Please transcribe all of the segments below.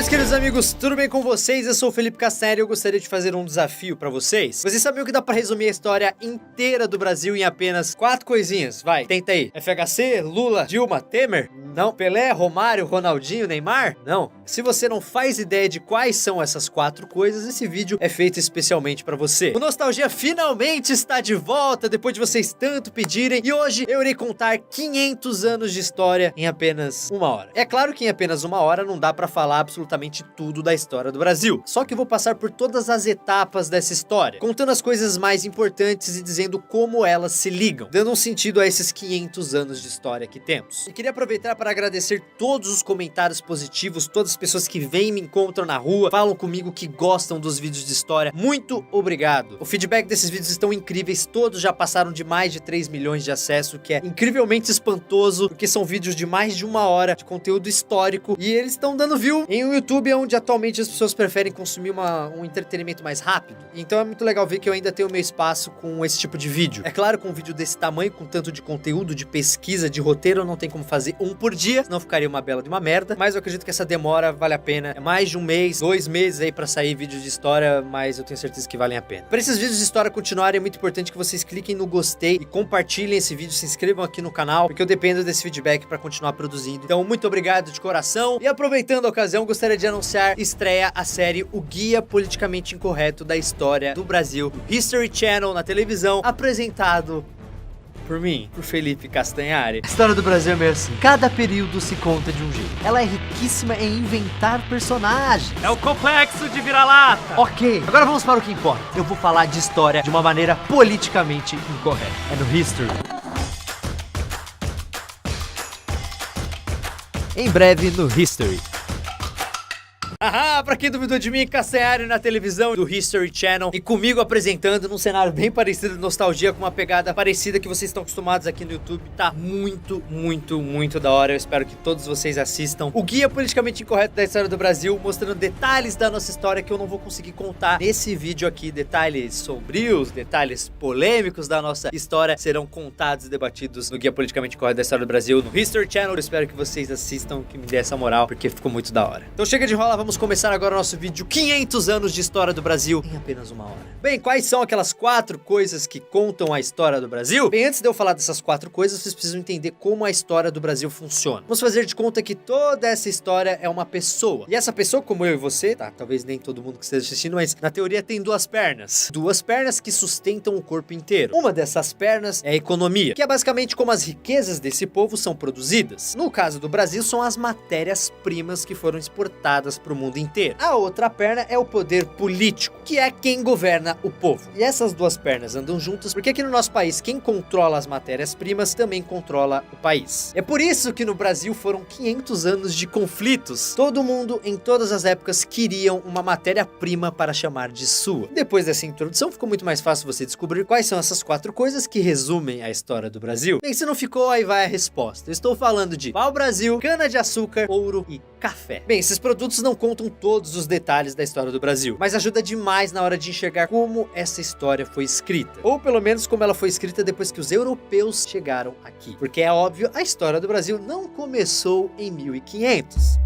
queridos amigos, tudo bem com vocês? Eu sou o Felipe Castanheira e eu gostaria de fazer um desafio pra vocês. Vocês sabiam que dá pra resumir a história inteira do Brasil em apenas 4 coisinhas? Vai, tenta aí. FHC, Lula, Dilma, Temer? Não. Pelé, Romário, Ronaldinho, Neymar? Não. Se você não faz ideia de quais são essas 4 coisas, esse vídeo é feito especialmente pra você. O Nostalgia finalmente está de volta, depois de vocês tanto pedirem, e hoje eu irei contar 500 anos de história em apenas 1 hora. É claro que em apenas 1 hora não dá pra falar absolutamente tudo da história do Brasil, só que eu vou passar por todas as etapas dessa história, contando as coisas mais importantes e dizendo como elas se ligam, dando um sentido a esses 500 anos de história que temos. E queria aproveitar para agradecer todos os comentários positivos, todas as pessoas que vêm e me encontram na rua, falam comigo que gostam dos vídeos de história. Muito obrigado. O feedback desses vídeos estão incríveis, todos já passaram de mais de 3 milhões de acesso, o que é incrivelmente espantoso, porque são vídeos de mais de 1 hora de conteúdo histórico e eles estão dando view em um YouTube onde atualmente as pessoas preferem consumir um entretenimento mais rápido. Então é muito legal ver que eu ainda tenho meu espaço com esse tipo de vídeo. É claro, com um vídeo desse tamanho, com tanto de conteúdo, de pesquisa, de roteiro, não tem como fazer um por dia, senão ficaria uma bela de uma merda, mas eu acredito que essa demora vale a pena. É mais de 1 mês, 2 meses aí pra sair vídeos de história, mas eu tenho certeza que valem a pena. Para esses vídeos de história continuarem, é muito importante que vocês cliquem no gostei e compartilhem esse vídeo, se inscrevam aqui no canal, porque eu dependo desse feedback pra continuar produzindo. Então, muito obrigado de coração. E aproveitando a ocasião, gostaria de anunciar, estreia a série O Guia Politicamente Incorreto da História do Brasil, do History Channel na televisão, apresentado por mim, por Felipe Castanhari. A história do Brasil é meio assim. Cada período se conta de um jeito. Ela é riquíssima em inventar personagens. É o complexo de vira-lata. Ok, agora vamos para o que importa. Eu vou falar de história de uma maneira politicamente incorreta. É no History. Em breve no History. Pra quem duvidou de mim, Castanheira na televisão do History Channel e comigo apresentando num cenário bem parecido de nostalgia, com uma pegada parecida que vocês estão acostumados aqui no YouTube. Tá muito, muito, muito da hora. Eu espero que todos vocês assistam o Guia Politicamente Incorreto da História do Brasil, mostrando detalhes da nossa história que eu não vou conseguir contar nesse vídeo aqui. Detalhes sombrios, detalhes polêmicos da nossa história serão contados e debatidos no Guia Politicamente Incorreto da História do Brasil, no History Channel. Eu espero que vocês assistam, que me dê essa moral, porque ficou muito da hora. Então chega de enrola, vamos começar agora o nosso vídeo 500 anos de história do Brasil em apenas 1 hora. Bem, quais são aquelas 4 coisas que contam a história do Brasil? Bem, antes de eu falar dessas 4 coisas, vocês precisam entender como a história do Brasil funciona. Vamos fazer de conta que toda essa história é uma pessoa. E essa pessoa, como eu e você, tá? Talvez nem todo mundo que esteja assistindo, mas na teoria tem 2 pernas. 2 pernas que sustentam o corpo inteiro. Uma dessas pernas é a economia, que é basicamente como as riquezas desse povo são produzidas. No caso do Brasil, são as matérias-primas que foram exportadas para o mundo inteiro. A outra perna é o poder político, que é quem governa o povo. E essas 2 pernas andam juntas porque aqui no nosso país, quem controla as matérias-primas também controla o país. É por isso que no Brasil foram 500 anos de conflitos. Todo mundo, em todas as épocas, queriam uma matéria-prima para chamar de sua. Depois dessa introdução, ficou muito mais fácil você descobrir quais são essas 4 coisas que resumem a história do Brasil. Bem, se não ficou, aí vai a resposta. Eu estou falando de pau-brasil, cana-de-açúcar, ouro e café. Bem, esses produtos não contam todos os detalhes da história do Brasil, mas ajuda demais na hora de enxergar como essa história foi escrita, ou pelo menos como ela foi escrita depois que os europeus chegaram aqui. Porque é óbvio, a história do Brasil não começou em 1500.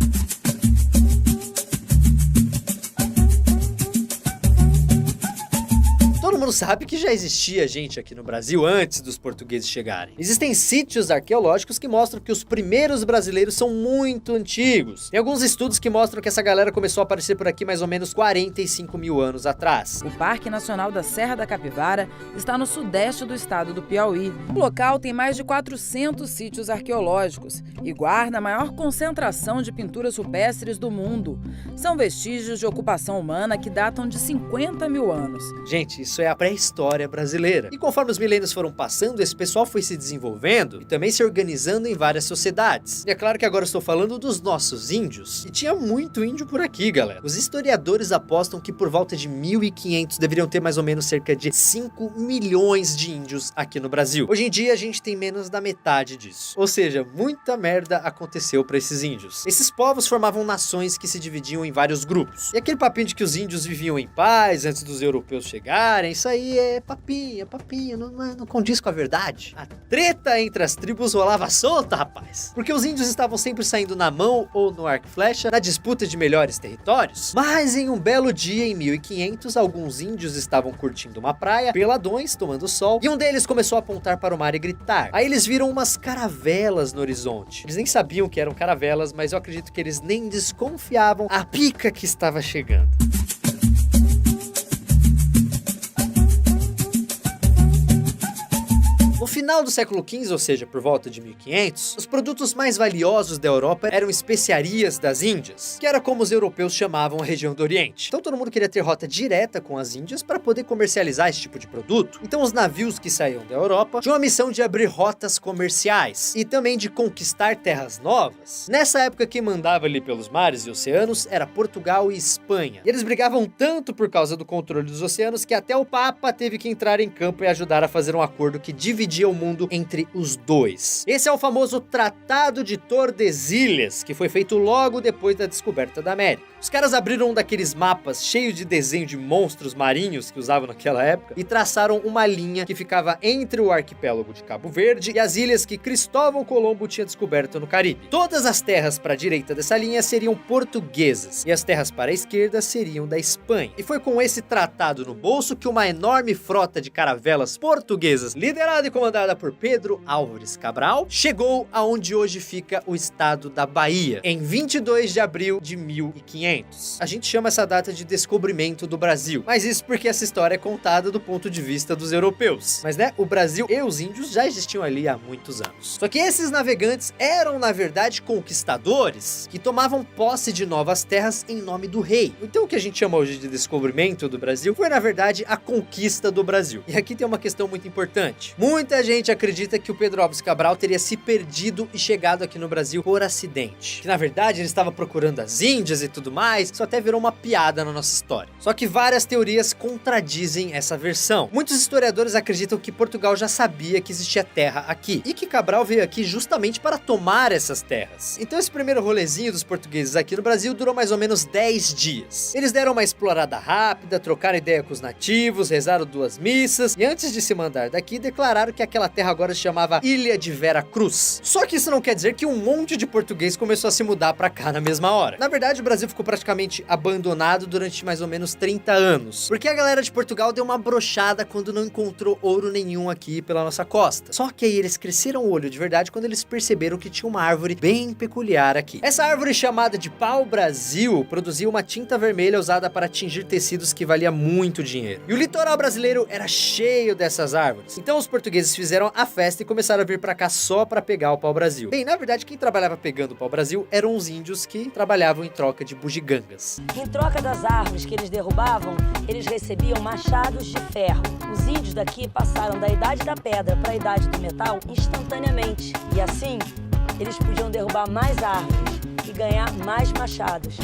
Todo mundo sabe que já existia gente aqui no Brasil antes dos portugueses chegarem. Existem sítios arqueológicos que mostram que os primeiros brasileiros são muito antigos. Tem alguns estudos que mostram que essa galera começou a aparecer por aqui mais ou menos 45 mil anos atrás. O Parque Nacional da Serra da Capivara está no sudeste do estado do Piauí. O local tem mais de 400 sítios arqueológicos e guarda a maior concentração de pinturas rupestres do mundo. São vestígios de ocupação humana que datam de 50 mil anos. Gente, isso é a pré-história brasileira. E conforme os milênios foram passando, esse pessoal foi se desenvolvendo e também se organizando em várias sociedades. E é claro que agora eu estou falando dos nossos índios. E tinha muito índio por aqui, galera. Os historiadores apostam que por volta de 1500 deveriam ter mais ou menos cerca de 5 milhões de índios aqui no Brasil. Hoje em dia a gente tem menos da metade disso. Ou seja, muita merda aconteceu para esses índios. Esses povos formavam nações que se dividiam em vários grupos. E aquele papinho de que os índios viviam em paz antes dos europeus chegarem, isso aí é papinho, não condiz com a verdade. A treta entre as tribos rolava solta, rapaz. Porque os índios estavam sempre saindo na mão ou no arco e flecha na disputa de melhores territórios. Mas em um belo dia, em 1500, alguns índios estavam curtindo uma praia, peladões, tomando sol, e um deles começou a apontar para o mar e gritar. Aí eles viram umas caravelas no horizonte. Eles nem sabiam que eram caravelas, mas eu acredito que eles nem desconfiavam a pica que estava chegando. No final do século XV, ou seja, por volta de 1500, os produtos mais valiosos da Europa eram especiarias das Índias, que era como os europeus chamavam a região do Oriente. Então todo mundo queria ter rota direta com as Índias para poder comercializar esse tipo de produto. Então os navios que saíam da Europa tinham a missão de abrir rotas comerciais e também de conquistar terras novas. Nessa época, quem mandava ali pelos mares e oceanos era Portugal e Espanha. E eles brigavam tanto por causa do controle dos oceanos que até o Papa teve que entrar em campo e ajudar a fazer um acordo que dividia o mundo entre os dois. Esse é o famoso Tratado de Tordesilhas, que foi feito logo depois da descoberta da América. Os caras abriram um daqueles mapas cheios de desenho de monstros marinhos que usavam naquela época e traçaram uma linha que ficava entre o arquipélago de Cabo Verde e as ilhas que Cristóvão Colombo tinha descoberto no Caribe. Todas as terras para a direita dessa linha seriam portuguesas e as terras para a esquerda seriam da Espanha. E foi com esse tratado no bolso que uma enorme frota de caravelas portuguesas, liderada e comandada por Pedro Álvares Cabral, chegou aonde hoje fica o estado da Bahia, em 22 de abril de 1500. A gente chama essa data de descobrimento do Brasil, mas isso porque essa história é contada do ponto de vista dos europeus. Mas né, o Brasil e os índios já existiam ali há muitos anos. Só que esses navegantes eram, na verdade, conquistadores que tomavam posse de novas terras em nome do rei. Então o que a gente chama hoje de descobrimento do Brasil foi, na verdade, a conquista do Brasil. E aqui tem uma questão muito importante. Muita gente acredita que o Pedro Álvares Cabral teria se perdido e chegado aqui no Brasil por acidente. Que, na verdade, ele estava procurando as Índias e tudo mais. Isso até virou uma piada na nossa história. Só que várias teorias contradizem essa versão. Muitos historiadores acreditam que Portugal já sabia que existia terra aqui e que Cabral veio aqui justamente para tomar essas terras. Então esse primeiro rolezinho dos portugueses aqui no Brasil durou mais ou menos 10 dias. Eles deram uma explorada rápida, trocaram ideia com os nativos, rezaram 2 missas e antes de se mandar daqui, declararam que aquela terra agora se chamava Ilha de Vera Cruz. Só que isso não quer dizer que um monte de português começou a se mudar para cá na mesma hora. Na verdade, o Brasil ficou praticamente abandonado durante mais ou menos 30 anos, porque a galera de Portugal deu uma brochada quando não encontrou ouro nenhum aqui pela nossa costa. Só que aí eles cresceram o olho de verdade quando eles perceberam que tinha uma árvore bem peculiar aqui. Essa árvore, chamada de pau-brasil, produzia uma tinta vermelha usada para tingir tecidos que valia muito dinheiro. E o litoral brasileiro era cheio dessas árvores. Então os portugueses fizeram a festa e começaram a vir para cá só para pegar o pau-brasil. Bem, na verdade, quem trabalhava pegando o pau-brasil eram os índios que trabalhavam em troca de bugigangas. Em troca das árvores que eles derrubavam, eles recebiam machados de ferro. Os índios daqui passaram da idade da pedra para a idade do metal instantaneamente. E assim, eles podiam derrubar mais árvores e ganhar mais machados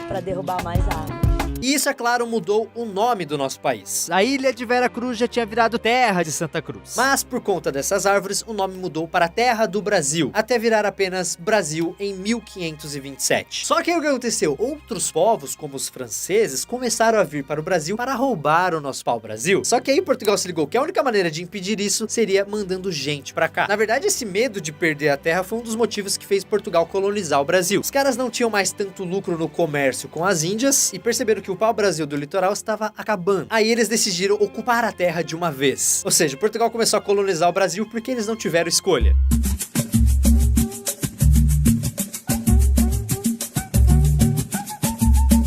para derrubar mais árvores. E isso, é claro, mudou o nome do nosso país. A Ilha de Vera Cruz já tinha virado Terra de Santa Cruz. Mas, por conta dessas árvores, o nome mudou para Terra do Brasil, até virar apenas Brasil em 1527. Só que aí o que aconteceu? Outros povos, como os franceses, começaram a vir para o Brasil para roubar o nosso pau-brasil. Só que aí Portugal se ligou que a única maneira de impedir isso seria mandando gente para cá. Na verdade, esse medo de perder a terra foi um dos motivos que fez Portugal colonizar o Brasil. Os caras não tinham mais tanto lucro no comércio com as Índias e perceberam que o pau-brasil do litoral estava acabando. Aí eles decidiram ocupar a terra de uma vez. Ou seja, Portugal começou a colonizar o Brasil porque eles não tiveram escolha.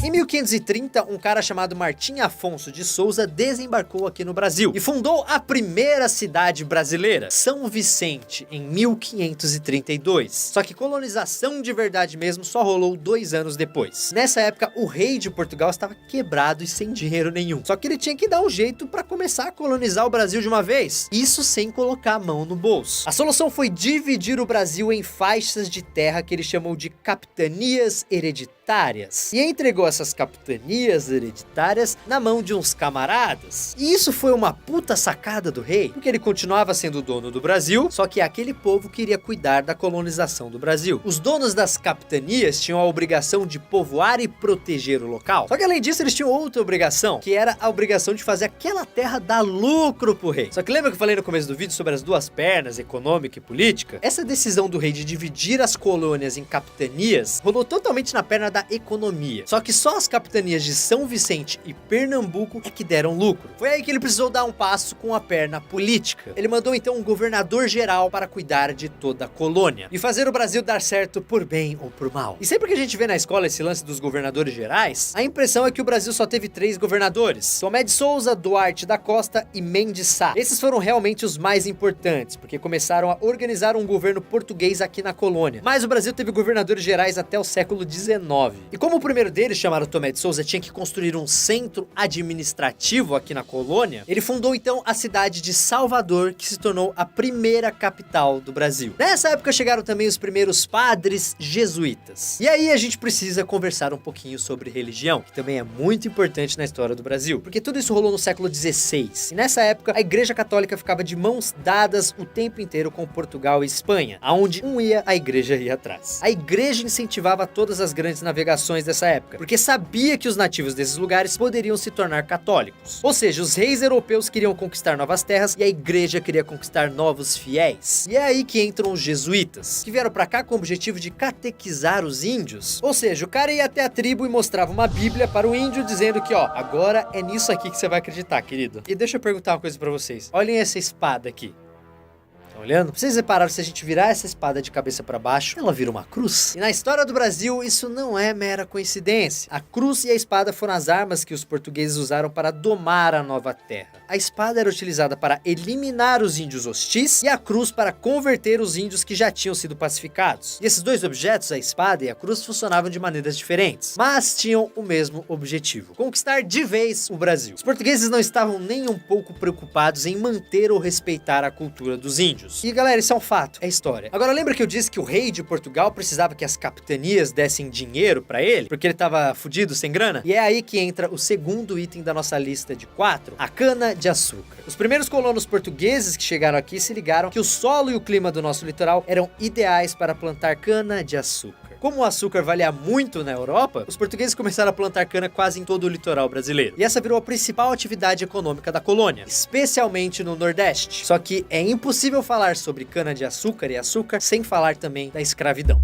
Em 1530, um cara chamado Martim Afonso de Souza desembarcou aqui no Brasil e fundou a primeira cidade brasileira, São Vicente, em 1532. Só que colonização de verdade mesmo só rolou 2 anos depois. Nessa época, o rei de Portugal estava quebrado e sem dinheiro nenhum. Só que ele tinha que dar um jeito para começar a colonizar o Brasil de uma vez. Isso sem colocar a mão no bolso. A solução foi dividir o Brasil em faixas de terra que ele chamou de capitanias hereditárias. hereditárias e entregou essas capitanias hereditárias na mão de uns camaradas. E isso foi uma puta sacada do rei, porque ele continuava sendo o dono do Brasil, só que aquele povo queria cuidar da colonização do Brasil. Os donos das capitanias tinham a obrigação de povoar e proteger o local. Só que além disso, eles tinham outra obrigação, que era a obrigação de fazer aquela terra dar lucro pro rei. Só que lembra que eu falei no começo do vídeo sobre as duas pernas, econômica e política? Essa decisão do rei de dividir as colônias em capitanias rolou totalmente na perna da economia. Só que só as capitanias de São Vicente e Pernambuco é que deram lucro. Foi aí que ele precisou dar um passo com a perna política. Ele mandou então um governador geral para cuidar de toda a colônia e fazer o Brasil dar certo por bem ou por mal. E sempre que a gente vê na escola esse lance dos governadores gerais, a impressão é que o Brasil só teve 3 governadores: Tomé de Souza, Duarte da Costa e Mendes Sá. Esses foram realmente os mais importantes, porque começaram a organizar um governo português aqui na colônia. Mas o Brasil teve governadores gerais até o século XIX. E como o primeiro deles, chamado Tomé de Souza, tinha que construir um centro administrativo aqui na colônia, ele fundou então a cidade de Salvador, que se tornou a primeira capital do Brasil. Nessa época chegaram também os primeiros padres jesuítas. E aí a gente precisa conversar um pouquinho sobre religião, que também é muito importante na história do Brasil, porque tudo isso rolou no século XVI. E nessa época a Igreja Católica ficava de mãos dadas o tempo inteiro com Portugal e Espanha. Aonde um ia, a igreja ia atrás. A igreja incentivava todas as grandes navegações dessa época, porque sabia que os nativos desses lugares poderiam se tornar católicos. Ou seja, os reis europeus queriam conquistar novas terras e a igreja queria conquistar novos fiéis. E é aí que entram os jesuítas, que vieram pra cá com o objetivo de catequizar os índios. Ou seja, o cara ia até a tribo e mostrava uma bíblia para o índio dizendo que, ó, agora é nisso aqui que você vai acreditar, querido. E deixa eu perguntar uma coisa pra vocês. Olhem essa espada aqui. Olhando, vocês repararam, se a gente virar essa espada de cabeça para baixo, ela vira uma cruz? E na história do Brasil, isso não é mera coincidência. A cruz e a espada foram as armas que os portugueses usaram para domar a nova terra. A espada era utilizada para eliminar os índios hostis e a cruz para converter os índios que já tinham sido pacificados. E esses dois objetos, a espada e a cruz, funcionavam de maneiras diferentes, mas tinham o mesmo objetivo: conquistar de vez o Brasil. Os portugueses não estavam nem um pouco preocupados em manter ou respeitar a cultura dos índios. E galera, isso é um fato, é história. Agora lembra que eu disse que o rei de Portugal precisava que as capitanias dessem dinheiro pra ele, porque ele tava fudido, sem grana? E é aí que entra o segundo item da nossa lista de 4, a cana-de-açúcar. Os primeiros colonos portugueses que chegaram aqui se ligaram que o solo e o clima do nosso litoral eram ideais para plantar cana-de-açúcar. Como o açúcar valia muito na Europa, os portugueses começaram a plantar cana quase em todo o litoral brasileiro. E essa virou a principal atividade econômica da colônia, especialmente no Nordeste. Só que é impossível falar sobre cana-de-açúcar e açúcar sem falar também da escravidão.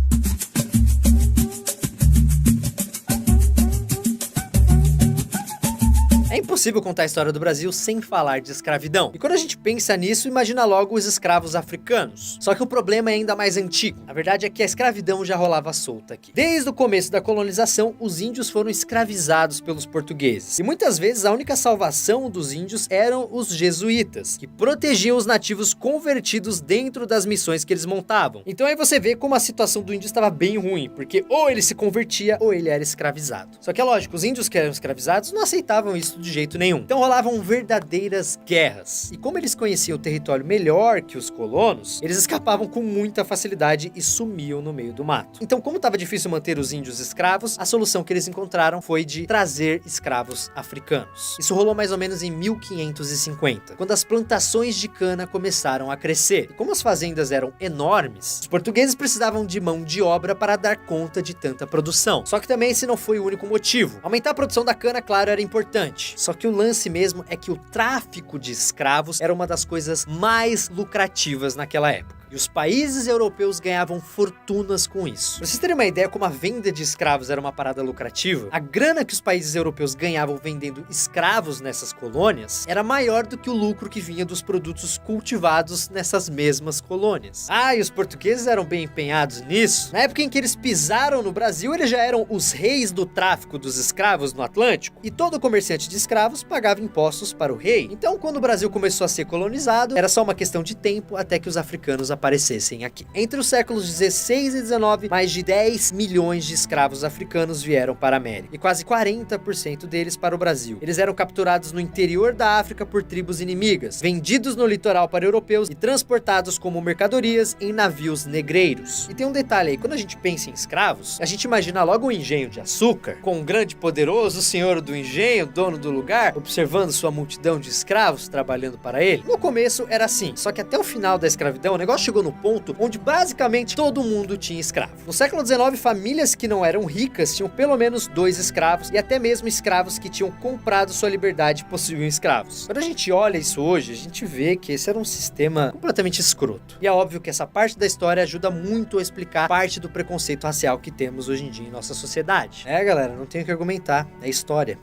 É impossível contar a história do Brasil sem falar de escravidão. E quando a gente pensa nisso, imagina logo os escravos africanos. Só que o problema é ainda mais antigo. A verdade é que a escravidão já rolava solta aqui. Desde o começo da colonização, os índios foram escravizados pelos portugueses. E muitas vezes a única salvação dos índios eram os jesuítas, que protegiam os nativos convertidos dentro das missões que eles montavam. Então aí você vê como a situação do índio estava bem ruim, porque ou ele se convertia ou ele era escravizado. Só que é lógico, os índios que eram escravizados não aceitavam isso de jeito nenhum. Então rolavam verdadeiras guerras. E como eles conheciam o território melhor que os colonos, eles escapavam com muita facilidade e sumiam no meio do mato. Então, como estava difícil manter os índios escravos, a solução que eles encontraram foi de trazer escravos africanos. Isso rolou mais ou menos em 1550, quando as plantações de cana começaram a crescer. E como as fazendas eram enormes, os portugueses precisavam de mão de obra para dar conta de tanta produção. Só que também esse não foi o único motivo. Aumentar a produção da cana, claro, era importante. Só que o lance mesmo é que o tráfico de escravos era uma das coisas mais lucrativas naquela época. E os países europeus ganhavam fortunas com isso. Pra vocês terem uma ideia como a venda de escravos era uma parada lucrativa, a grana que os países europeus ganhavam vendendo escravos nessas colônias era maior do que o lucro que vinha dos produtos cultivados nessas mesmas colônias. Ah, e os portugueses eram bem empenhados nisso. Na época em que eles pisaram no Brasil, eles já eram os reis do tráfico dos escravos no Atlântico, e todo comerciante de escravos pagava impostos para o rei. Então, quando o Brasil começou a ser colonizado, era só uma questão de tempo até que os africanos aparecessem aqui. Entre os séculos 16 e 19, mais de 10 milhões de escravos africanos vieram para a América, e quase 40% deles para o Brasil. Eles eram capturados no interior da África por tribos inimigas, vendidos no litoral para europeus e transportados como mercadorias em navios negreiros. E tem um detalhe aí, quando a gente pensa em escravos, a gente imagina logo um engenho de açúcar, com um grande poderoso senhor do engenho, dono do lugar, observando sua multidão de escravos trabalhando para ele. No começo era assim, só que até o final da escravidão, o negócio chegou no ponto onde basicamente todo mundo tinha escravo. No século XIX, famílias que não eram ricas tinham pelo menos 2 escravos, e até mesmo escravos que tinham comprado sua liberdade possuíam escravos. Quando a gente olha isso hoje, a gente vê que esse era um sistema completamente escroto. E é óbvio que essa parte da história ajuda muito a explicar parte do preconceito racial que temos hoje em dia em nossa sociedade. É, galera, não tenho o que argumentar, é história.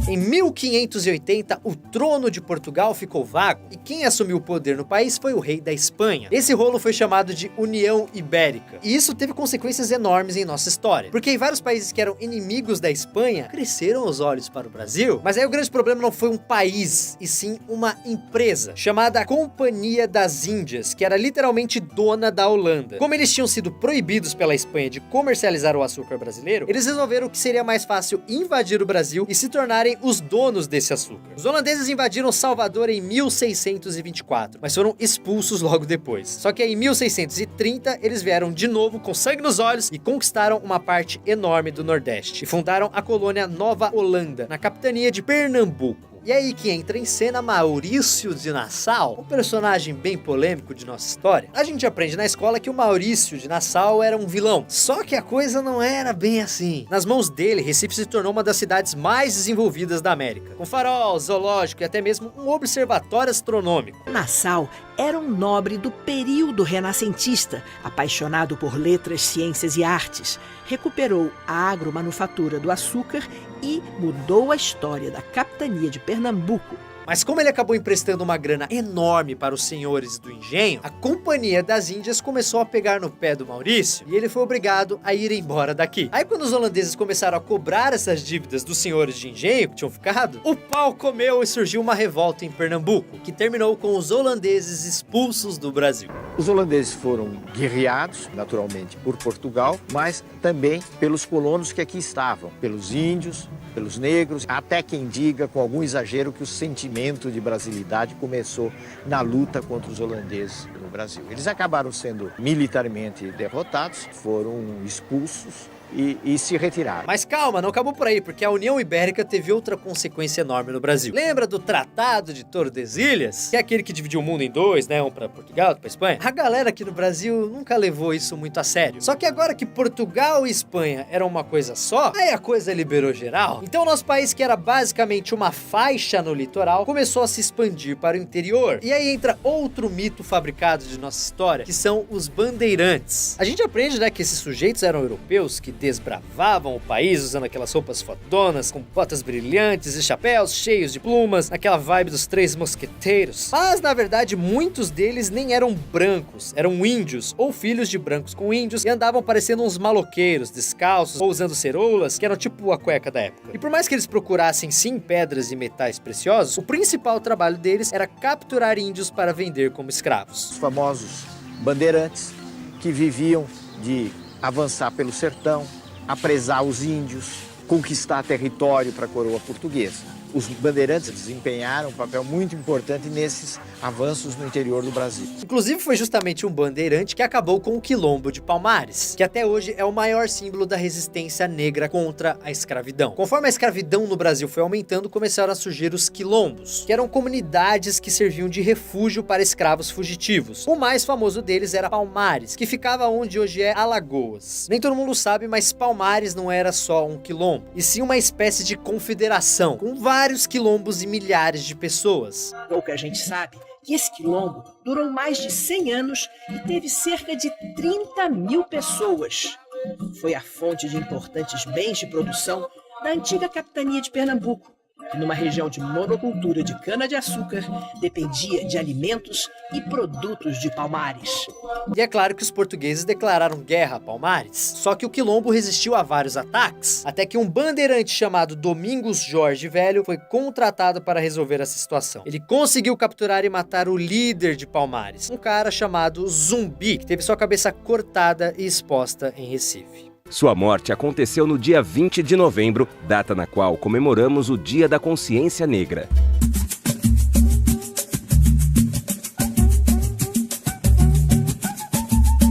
Em 1580, o trono de Portugal ficou vago e quem assumiu o poder no país foi o rei da Espanha. Esse rolo foi chamado de União Ibérica. E isso teve consequências enormes em nossa história, porque em vários países que eram inimigos da Espanha, cresceram os olhos para o Brasil. Mas aí o grande problema não foi um país, e sim uma empresa, chamada Companhia das Índias, que era literalmente dona da Holanda. Como eles tinham sido proibidos pela Espanha de comercializar o açúcar brasileiro, eles resolveram que seria mais fácil invadir o Brasil e se tornarem os donos desse açúcar. Os holandeses invadiram Salvador em 1624, mas foram expulsos logo depois. Só que aí, em 1630, eles vieram de novo com sangue nos olhos e conquistaram uma parte enorme do Nordeste e fundaram a colônia Nova Holanda, na capitania de Pernambuco. E aí que entra em cena Maurício de Nassau, um personagem bem polêmico de nossa história. A gente aprende na escola que o Maurício de Nassau era um vilão, só que a coisa não era bem assim. Nas mãos dele, Recife se tornou uma das cidades mais desenvolvidas da América, com farol, zoológico e até mesmo um observatório astronômico. Nassau era um nobre do período renascentista, apaixonado por letras, ciências e artes. Recuperou a agromanufatura do açúcar e mudou a história da capitania de Pernambuco. Mas como ele acabou emprestando uma grana enorme para os senhores do engenho, a Companhia das Índias começou a pegar no pé do Maurício e ele foi obrigado a ir embora daqui. Aí quando os holandeses começaram a cobrar essas dívidas dos senhores de engenho que tinham ficado, o pau comeu e surgiu uma revolta em Pernambuco, que terminou com os holandeses expulsos do Brasil. Os holandeses foram guerreados, naturalmente, por Portugal, mas também pelos colonos que aqui estavam, pelos índios, pelos negros, até quem diga, com algum exagero, que o sentimento de brasilidade começou na luta contra os holandeses no Brasil. Eles acabaram sendo militarmente derrotados, foram expulsos e se retiraram. Mas calma, não acabou por aí, porque a União Ibérica teve outra consequência enorme no Brasil. Lembra do Tratado de Tordesilhas? Que é aquele que dividiu o mundo em dois, né? Um pra Portugal, outro pra Espanha. A galera aqui no Brasil nunca levou isso muito a sério. Só que agora que Portugal e Espanha eram uma coisa só, aí a coisa liberou geral. Então o nosso país, que era basicamente uma faixa no litoral, começou a se expandir para o interior. E aí entra outro mito fabricado de nossa história, que são os bandeirantes. A gente aprende, né, que esses sujeitos eram europeus que desbravavam o país usando aquelas roupas fodonas, com botas brilhantes e chapéus cheios de plumas, naquela vibe dos Três Mosqueteiros. Mas, na verdade, muitos deles nem eram brancos, eram índios, ou filhos de brancos com índios, e andavam parecendo uns maloqueiros, descalços, ou usando ceroulas, que eram tipo a cueca da época. E por mais que eles procurassem, sim, pedras e metais preciosos, o principal trabalho deles era capturar índios para vender como escravos. Os famosos bandeirantes, que viviam de avançar pelo sertão, apresar os índios, conquistar território para a coroa portuguesa. Os bandeirantes desempenharam um papel muito importante nesses avanços no interior do Brasil. Inclusive foi justamente um bandeirante que acabou com o Quilombo de Palmares, que até hoje é o maior símbolo da resistência negra contra a escravidão. Conforme a escravidão no Brasil foi aumentando, começaram a surgir os quilombos, que eram comunidades que serviam de refúgio para escravos fugitivos. O mais famoso deles era Palmares, que ficava onde hoje é Alagoas. Nem todo mundo sabe, mas Palmares não era só um quilombo, e sim uma espécie de confederação, com vários quilombos e milhares de pessoas. Pouca gente sabe que esse quilombo durou mais de 100 anos e teve cerca de 30 mil pessoas. Foi a fonte de importantes bens de produção da antiga capitania de Pernambuco, que numa região de monocultura de cana-de-açúcar dependia de alimentos e produtos de Palmares. E é claro que os portugueses declararam guerra a Palmares. Só que o quilombo resistiu a vários ataques, até que um bandeirante chamado Domingos Jorge Velho foi contratado para resolver essa situação. Ele conseguiu capturar e matar o líder de Palmares, um cara chamado Zumbi, que teve sua cabeça cortada e exposta em Recife. Sua morte aconteceu no dia 20 de novembro, data na qual comemoramos o Dia da Consciência Negra.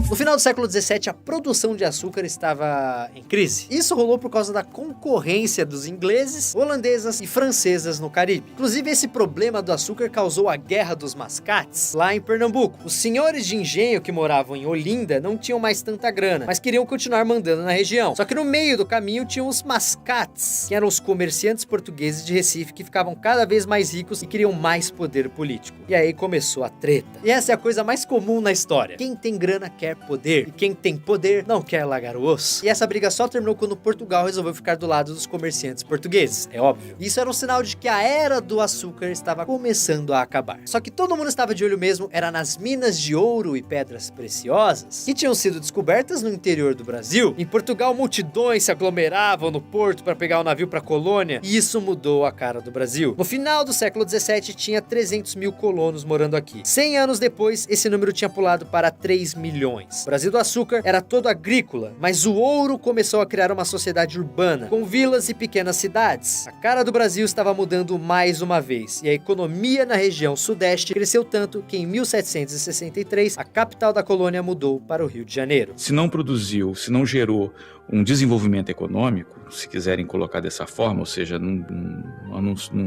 No final do século XVII, a produção de açúcar estava em crise. Isso rolou por causa da concorrência dos ingleses, holandesas e francesas no Caribe. Inclusive, esse problema do açúcar causou a Guerra dos Mascates, lá em Pernambuco. Os senhores de engenho que moravam em Olinda não tinham mais tanta grana, mas queriam continuar mandando na região. Só que no meio do caminho tinham os mascates, que eram os comerciantes portugueses de Recife que ficavam cada vez mais ricos e queriam mais poder político. E aí começou a treta. E essa é a coisa mais comum na história. Quem tem grana quer poder, e quem tem poder não quer largar o osso. E essa briga só terminou quando Portugal resolveu ficar do lado dos comerciantes portugueses, é óbvio. Isso era um sinal de que a era do açúcar estava começando a acabar. Só que todo mundo estava de olho mesmo, era nas minas de ouro e pedras preciosas que tinham sido descobertas no interior do Brasil. Em Portugal, multidões se aglomeravam no porto para pegar o navio para a colônia, e isso mudou a cara do Brasil. No final do século XVII, tinha 300 mil colonos morando aqui. 100 anos depois, esse número tinha pulado para 3 milhões. O Brasil do açúcar era todo agrícola, mas o ouro começou a criar uma sociedade urbana, com vilas e pequenas cidades. A cara do Brasil estava mudando mais uma vez, e a economia na região sudeste cresceu tanto que em 1763, a capital da colônia mudou para o Rio de Janeiro. Se não produziu, se não gerou um desenvolvimento econômico, se quiserem colocar dessa forma, ou seja, não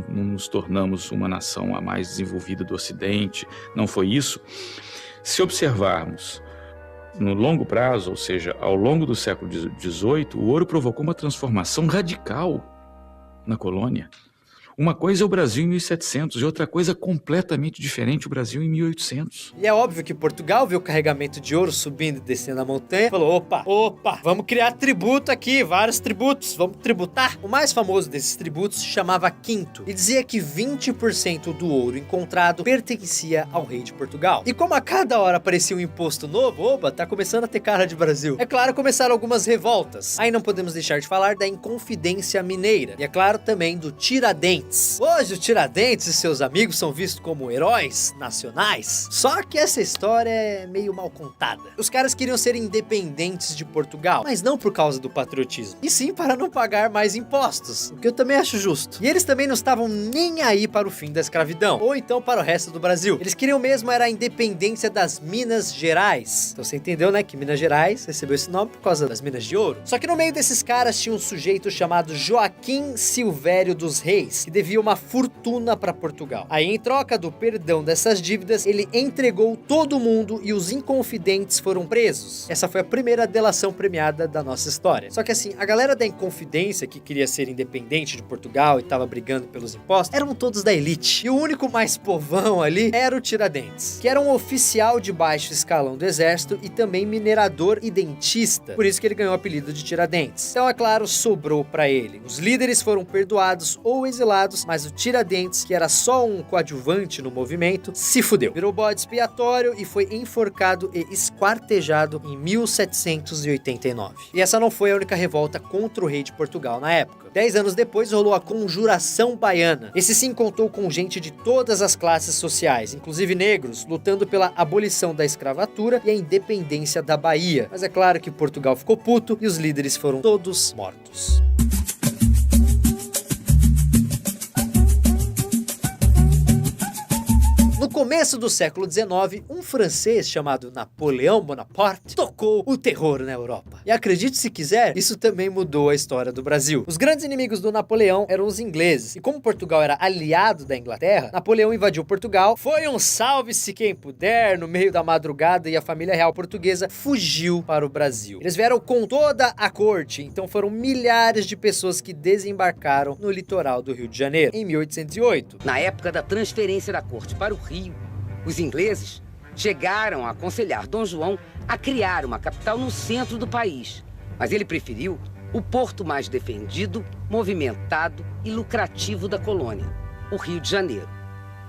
nos tornamos uma nação a mais desenvolvida do Ocidente, não foi isso. Se observarmos no longo prazo, ou seja, ao longo do século XVIII, o ouro provocou uma transformação radical na colônia. Uma coisa é o Brasil em 1700 e outra coisa completamente diferente, o Brasil em 1800. E é óbvio que Portugal viu o carregamento de ouro subindo e descendo a montanha e falou, opa, vamos criar tributo aqui, vários tributos, vamos tributar. O mais famoso desses tributos se chamava Quinto e dizia que 20% do ouro encontrado pertencia ao rei de Portugal. E como a cada hora aparecia um imposto novo, tá começando a ter cara de Brasil. É claro, começaram algumas revoltas. Aí não podemos deixar de falar da Inconfidência Mineira. E é claro também do Tiradentes. Hoje o Tiradentes e seus amigos são vistos como heróis nacionais, só que essa história é meio mal contada. Os caras queriam ser independentes de Portugal, mas não por causa do patriotismo, e sim para não pagar mais impostos, o que eu também acho justo. E eles também não estavam nem aí para o fim da escravidão, ou então para o resto do Brasil. Eles queriam mesmo era a independência das Minas Gerais. Então você entendeu, né, que Minas Gerais recebeu esse nome por causa das minas de ouro. Só que no meio desses caras tinha um sujeito chamado Joaquim Silvério dos Reis, que devia uma fortuna para Portugal. Aí, em troca do perdão dessas dívidas, ele entregou todo mundo e os inconfidentes foram presos. Essa foi a primeira delação premiada da nossa história. Só que assim, a galera da Inconfidência, que queria ser independente de Portugal e tava brigando pelos impostos, eram todos da elite. E o único mais povão ali era o Tiradentes, que era um oficial de baixo escalão do exército e também minerador e dentista. Por isso que ele ganhou o apelido de Tiradentes. Então, é claro, sobrou para ele. Os líderes foram perdoados ou exilados, mas o Tiradentes, que era só um coadjuvante no movimento, se fudeu. Virou bode expiatório e foi enforcado e esquartejado em 1789. E essa não foi a única revolta contra o rei de Portugal na época. 10 anos depois rolou a Conjuração Baiana. Esse sim contou com gente de todas as classes sociais, inclusive negros, lutando pela abolição da escravatura e a independência da Bahia. Mas é claro que Portugal ficou puto e os líderes foram todos mortos. No começo do século XIX, um francês chamado Napoleão Bonaparte tocou o terror na Europa. E acredite se quiser, isso também mudou a história do Brasil. Os grandes inimigos do Napoleão eram os ingleses. E como Portugal era aliado da Inglaterra, Napoleão invadiu Portugal, foi um salve-se quem puder no meio da madrugada e a família real portuguesa fugiu para o Brasil. Eles vieram com toda a corte, então foram milhares de pessoas que desembarcaram no litoral do Rio de Janeiro, em 1808. Na época da transferência da corte para o Rio, os ingleses chegaram a aconselhar Dom João a criar uma capital no centro do país, mas ele preferiu o porto mais defendido, movimentado e lucrativo da colônia, o Rio de Janeiro.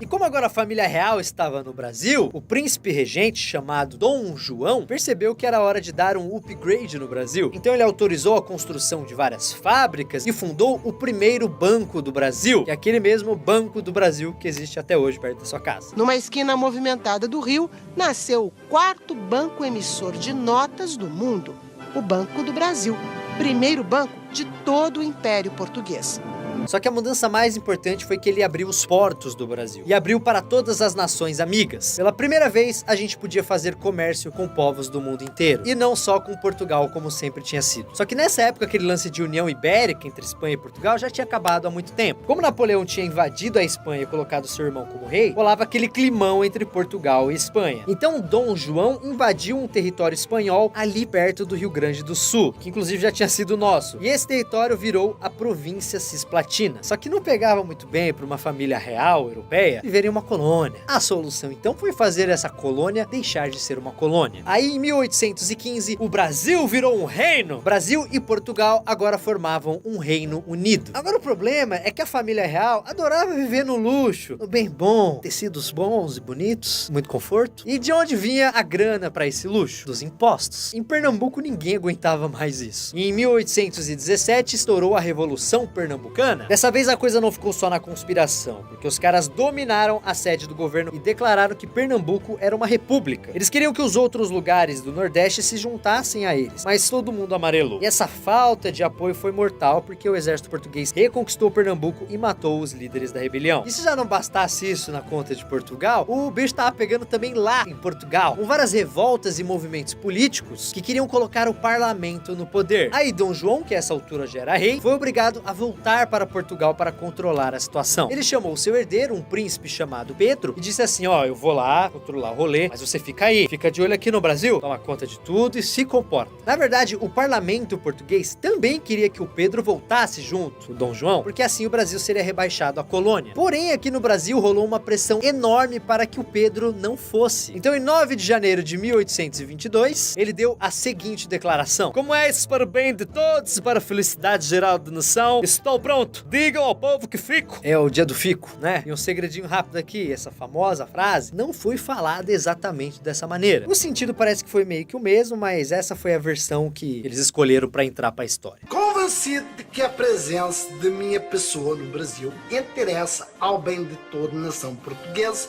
E como agora a família real estava no Brasil, o príncipe regente, chamado Dom João, percebeu que era hora de dar um upgrade no Brasil. Então ele autorizou a construção de várias fábricas e fundou o primeiro Banco do Brasil, que é aquele mesmo Banco do Brasil que existe até hoje perto da sua casa. Numa esquina movimentada do Rio, nasceu o quarto banco emissor de notas do mundo, o Banco do Brasil, primeiro banco de todo o Império Português. Só que a mudança mais importante foi que ele abriu os portos do Brasil e abriu para todas as nações amigas. Pela primeira vez, a gente podia fazer comércio com povos do mundo inteiro e não só com Portugal, como sempre tinha sido. Só que nessa época, aquele lance de união ibérica entre Espanha e Portugal já tinha acabado há muito tempo. Como Napoleão tinha invadido a Espanha e colocado seu irmão como rei, rolava aquele climão entre Portugal e Espanha. Então Dom João invadiu um território espanhol ali perto do Rio Grande do Sul, que inclusive já tinha sido nosso. E esse território virou a província Cisplatina. Só que não pegava muito bem para uma família real europeia viver em uma colônia. A solução então foi fazer essa colônia deixar de ser uma colônia. Aí em 1815 o Brasil virou um reino. Brasil e Portugal agora formavam um reino unido. Agora o problema é que a família real adorava viver no luxo, no bem bom, tecidos bons e bonitos, muito conforto. E de onde vinha a grana para esse luxo? Dos impostos. Em Pernambuco ninguém aguentava mais isso. E em 1817 estourou a Revolução Pernambucana. Dessa vez a coisa não ficou só na conspiração, porque os caras dominaram a sede do governo e declararam que Pernambuco era uma república. Eles queriam que os outros lugares do Nordeste se juntassem a eles, mas todo mundo amarelou. E essa falta de apoio foi mortal, porque o exército português reconquistou Pernambuco e matou os líderes da rebelião. E se já não bastasse isso na conta de Portugal, o bicho tava pegando também lá em Portugal, com várias revoltas e movimentos políticos que queriam colocar o parlamento no poder. Aí Dom João, que a essa altura já era rei, foi obrigado a voltar para Portugal para controlar a situação. Ele chamou seu herdeiro, um príncipe chamado Pedro, e disse assim: ó, eu vou lá controlar o rolê, mas você fica aí, fica de olho aqui no Brasil, toma conta de tudo e se comporta. Na verdade, o parlamento português também queria que o Pedro voltasse junto, o Dom João, porque assim o Brasil seria rebaixado à colônia. Porém, aqui no Brasil rolou uma pressão enorme para que o Pedro não fosse. Então, em 9 de janeiro de 1822, ele deu a seguinte declaração: como é isso para o bem de todos e para a felicidade geral da nação, estou pronto. Digam ao povo que fico. É o dia do fico, né? E um segredinho rápido aqui, essa famosa frase não foi falada exatamente dessa maneira. O sentido parece que foi meio que o mesmo, mas essa foi a versão que eles escolheram para entrar para a história. Convencido de que a presença de minha pessoa no Brasil interessa ao bem de toda a nação portuguesa,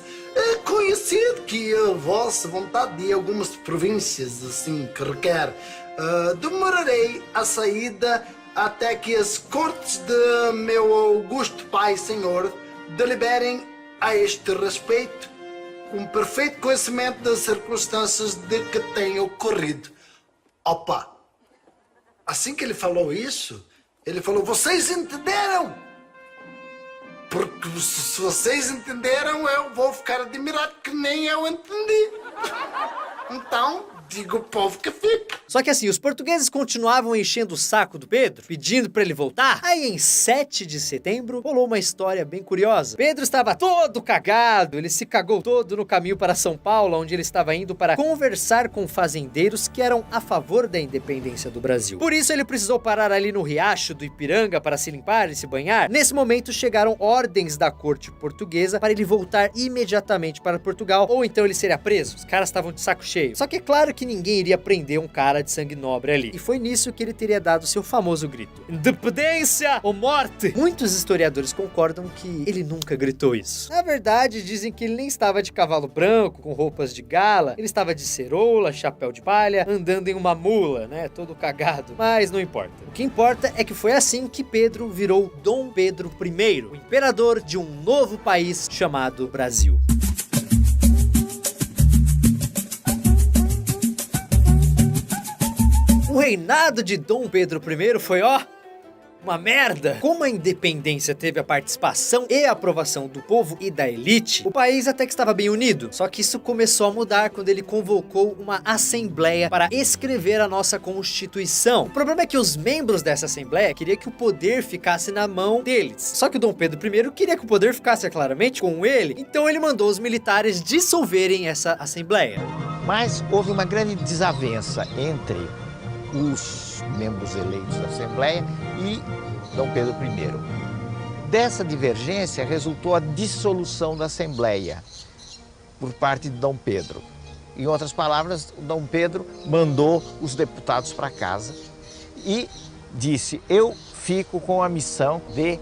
conhecido que a vossa vontade de algumas províncias assim que requer, demorarei a saída até que as cortes de meu augusto pai senhor deliberem a este respeito, com perfeito conhecimento das circunstâncias de que tem ocorrido. Opa! Assim que ele falou isso, ele falou: vocês entenderam? Porque se vocês entenderam, eu vou ficar admirado que nem eu entendi. Então, digo o povo que fica. Só que assim, os portugueses continuavam enchendo o saco do Pedro, pedindo pra ele voltar. Aí em 7 de setembro, rolou uma história bem curiosa. Pedro estava todo cagado, ele se cagou todo no caminho para São Paulo, onde ele estava indo para conversar com fazendeiros que eram a favor da independência do Brasil. Por isso ele precisou parar ali no riacho do Ipiranga para se limpar e se banhar. Nesse momento chegaram ordens da corte portuguesa para ele voltar imediatamente para Portugal, ou então ele seria preso. Os caras estavam de saco cheio. Só que é claro que ninguém iria prender um cara de sangue nobre ali. E foi nisso que ele teria dado seu famoso grito: independência ou morte! Muitos historiadores concordam que ele nunca gritou isso. Na verdade, dizem que ele nem estava de cavalo branco, com roupas de gala. Ele estava de ceroula, chapéu de palha, andando em uma mula, né? Todo cagado. Mas não importa. O que importa é que foi assim que Pedro virou Dom Pedro I, o imperador de um novo país chamado Brasil. O reinado de Dom Pedro I foi, uma merda. Como a independência teve a participação e a aprovação do povo e da elite, o país até que estava bem unido. Só que isso começou a mudar quando ele convocou uma assembleia para escrever a nossa Constituição. O problema é que os membros dessa assembleia queriam que o poder ficasse na mão deles. Só que o Dom Pedro I queria que o poder ficasse claramente com ele, então ele mandou os militares dissolverem essa assembleia. Mas houve uma grande desavença entre os membros eleitos da Assembleia, e Dom Pedro I. Dessa divergência resultou a dissolução da Assembleia por parte de Dom Pedro. Em outras palavras, Dom Pedro mandou os deputados para casa e disse: eu fico com a missão de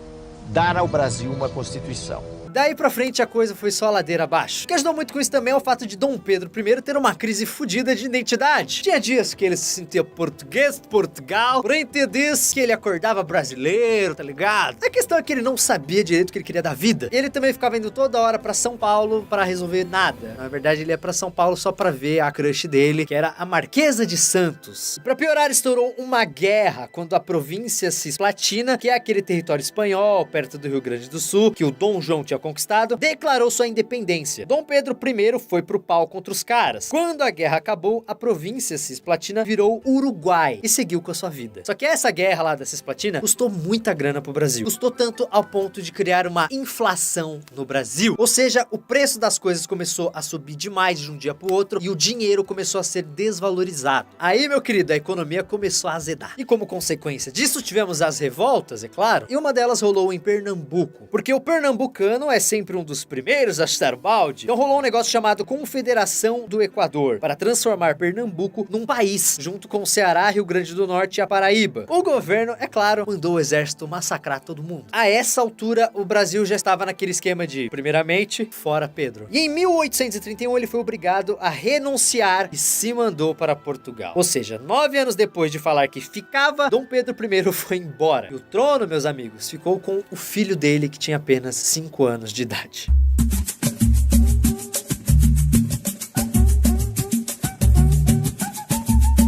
dar ao Brasil uma Constituição. Daí pra frente a coisa foi só ladeira abaixo. O que ajudou muito com isso também é o fato de Dom Pedro I ter uma crise fodida de identidade. Tinha dias que ele se sentia português de Portugal, porém tem dias que ele acordava brasileiro, tá ligado? A questão é que ele não sabia direito o que ele queria da vida. Ele também ficava indo toda hora pra São Paulo pra resolver nada. Na verdade, ele ia pra São Paulo só pra ver a crush dele, que era a Marquesa de Santos. E pra piorar, estourou uma guerra quando a província Cisplatina, que é aquele território espanhol perto do Rio Grande do Sul, que o Dom João tinha conquistado, declarou sua independência. Dom Pedro I foi pro pau contra os caras. Quando a guerra acabou, a província Cisplatina virou Uruguai e seguiu com a sua vida. Só que essa guerra lá da Cisplatina custou muita grana pro Brasil. Custou tanto ao ponto de criar uma inflação no Brasil. Ou seja, o preço das coisas começou a subir demais de um dia pro outro e o dinheiro começou a ser desvalorizado. Aí, meu querido, a economia começou a azedar. E como consequência disso, tivemos as revoltas, é claro, e uma delas rolou em Pernambuco. Porque o pernambucano é sempre um dos primeiros a chutar o balde. Então rolou um negócio chamado Confederação do Equador, para transformar Pernambuco num país, junto com o Ceará, Rio Grande do Norte e a Paraíba. O governo, é claro, mandou o exército massacrar todo mundo. A essa altura, o Brasil já estava naquele esquema de, primeiramente, fora Pedro. E em 1831 ele foi obrigado a renunciar e se mandou para Portugal. Ou seja, 9 anos depois de falar que ficava, Dom Pedro I foi embora. E o trono, meus amigos, ficou com o filho dele, que tinha apenas 5 anos de idade.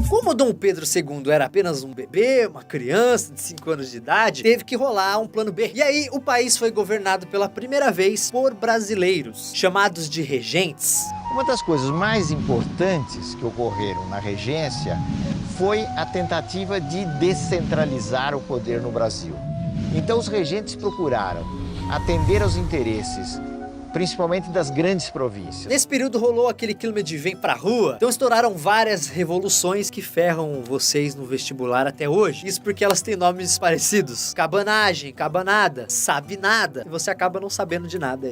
Como Dom Pedro II era apenas um bebê, uma criança de 5 anos de idade, teve que rolar um plano B. E aí o país foi governado pela primeira vez por brasileiros, chamados de regentes. Uma das coisas mais importantes que ocorreram na regência foi a tentativa de descentralizar o poder no Brasil. Então os regentes procuraram atender aos interesses, principalmente das grandes províncias. Nesse período rolou aquele clima de vem pra rua, então estouraram várias revoluções que ferram vocês no vestibular até hoje. Isso porque elas têm nomes parecidos: cabanagem, cabanada, sabe nada, e você acaba não sabendo de nada.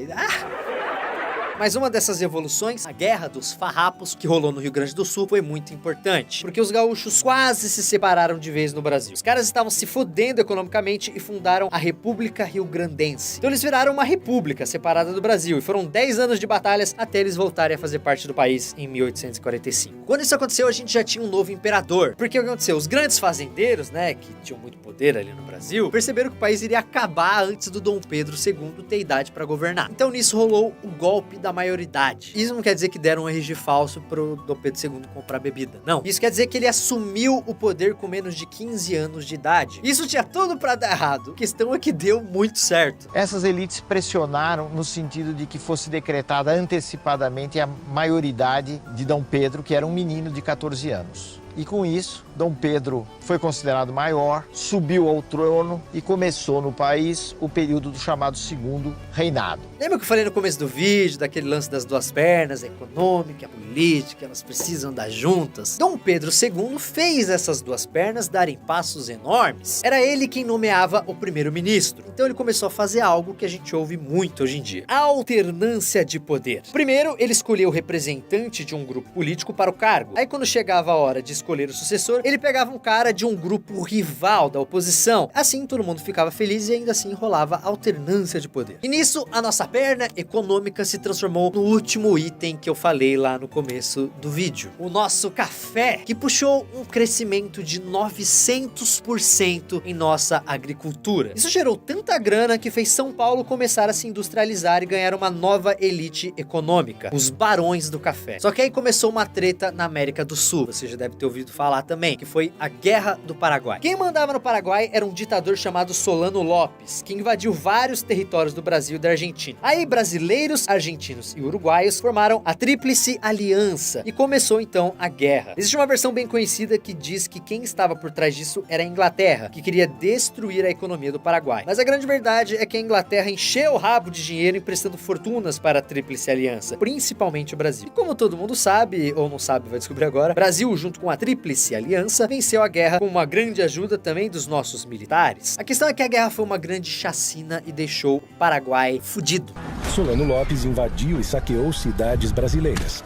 Mas uma dessas revoluções, a Guerra dos Farrapos, que rolou no Rio Grande do Sul, foi muito importante, porque os gaúchos quase se separaram de vez no Brasil. Os caras estavam se fodendo economicamente e fundaram a República Rio-Grandense. Então eles viraram uma república separada do Brasil, e foram 10 anos de batalhas até eles voltarem a fazer parte do país em 1845. Quando isso aconteceu, a gente já tinha um novo imperador, porque o que aconteceu? Os grandes fazendeiros, né, que tinham muito poder ali no Brasil, perceberam que o país iria acabar antes do Dom Pedro II ter idade para governar. Então nisso rolou o golpe da maioridade. Isso não quer dizer que deram um RG falso pro Dom Pedro II comprar bebida. Não. Isso quer dizer que ele assumiu o poder com menos de 15 anos de idade. Isso tinha tudo pra dar errado. A questão é que deu muito certo. Essas elites pressionaram no sentido de que fosse decretada antecipadamente a maioridade de Dom Pedro, que era um menino de 14 anos. E com isso, Dom Pedro foi considerado maior, subiu ao trono e começou no país o período do chamado Segundo Reinado. Lembra que eu falei no começo do vídeo, daquele lance das duas pernas, a econômica, a política, elas precisam andar juntas? Dom Pedro II fez essas duas pernas darem passos enormes. Era ele quem nomeava o primeiro-ministro. Então ele começou a fazer algo que a gente ouve muito hoje em dia: a alternância de poder. Primeiro, ele escolheu o representante de um grupo político para o cargo. Aí quando chegava a hora de escolher o sucessor, ele pegava um cara de um grupo rival da oposição. Assim todo mundo ficava feliz e ainda assim rolava alternância de poder. E nisso, a nossa perna econômica se transformou no último item que eu falei lá no começo do vídeo: o nosso café, que puxou um crescimento de 900% em nossa agricultura. Isso gerou tanta grana que fez São Paulo começar a se industrializar e ganhar uma nova elite econômica: os barões do café. Só que aí começou uma treta na América do Sul. Você já deve ter ouvido falar também, que foi a Guerra do Paraguai. Quem mandava no Paraguai era um ditador chamado Solano Lopes, que invadiu vários territórios do Brasil e da Argentina. Aí brasileiros, argentinos e uruguaios formaram a Tríplice Aliança e começou então a guerra. Existe uma versão bem conhecida que diz que quem estava por trás disso era a Inglaterra, que queria destruir a economia do Paraguai. Mas a grande verdade é que a Inglaterra encheu o rabo de dinheiro emprestando fortunas para a Tríplice Aliança, principalmente o Brasil. E como todo mundo sabe, ou não sabe, vai descobrir agora, Brasil junto com a Tríplice Aliança, venceu a guerra com uma grande ajuda também dos nossos militares. A questão é que a guerra foi uma grande chacina e deixou o Paraguai fudido. Solano Lopes invadiu e saqueou cidades brasileiras.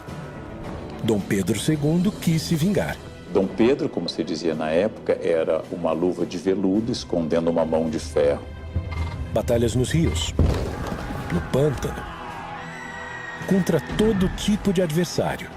Dom Pedro II quis se vingar. Dom Pedro, como se dizia na época, era uma luva de veludo escondendo uma mão de ferro. Batalhas nos rios, no pântano, contra todo tipo de adversário.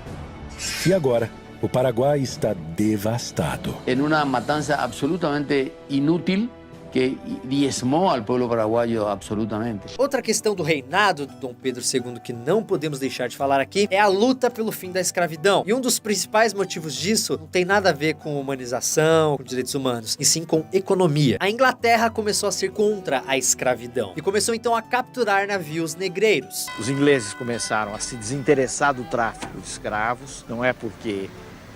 E agora, o Paraguai está devastado. Em uma matança absolutamente inútil, que diezmou ao povo paraguaio absolutamente. Outra questão do reinado do Dom Pedro II que não podemos deixar de falar aqui é a luta pelo fim da escravidão. E um dos principais motivos disso não tem nada a ver com humanização, com direitos humanos, e sim com economia. A Inglaterra começou a ser contra a escravidão e começou então a capturar navios negreiros. Os ingleses começaram a se desinteressar do tráfico de escravos, não é porque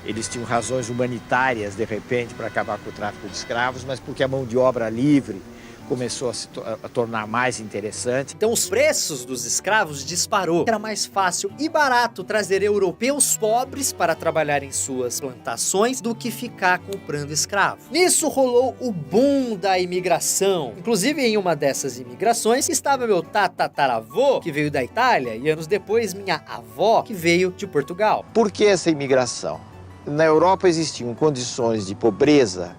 eles tinham razões humanitárias, de repente, para acabar com o tráfico de escravos, mas porque a mão de obra livre começou a tornar mais interessante. Então os preços dos escravos disparou. Era mais fácil e barato trazer europeus pobres para trabalhar em suas plantações do que ficar comprando escravo. Nisso rolou o boom da imigração. Inclusive em uma dessas imigrações estava meu tataravô, que veio da Itália, e anos depois minha avó, que veio de Portugal. Por que essa imigração? Na Europa existiam condições de pobreza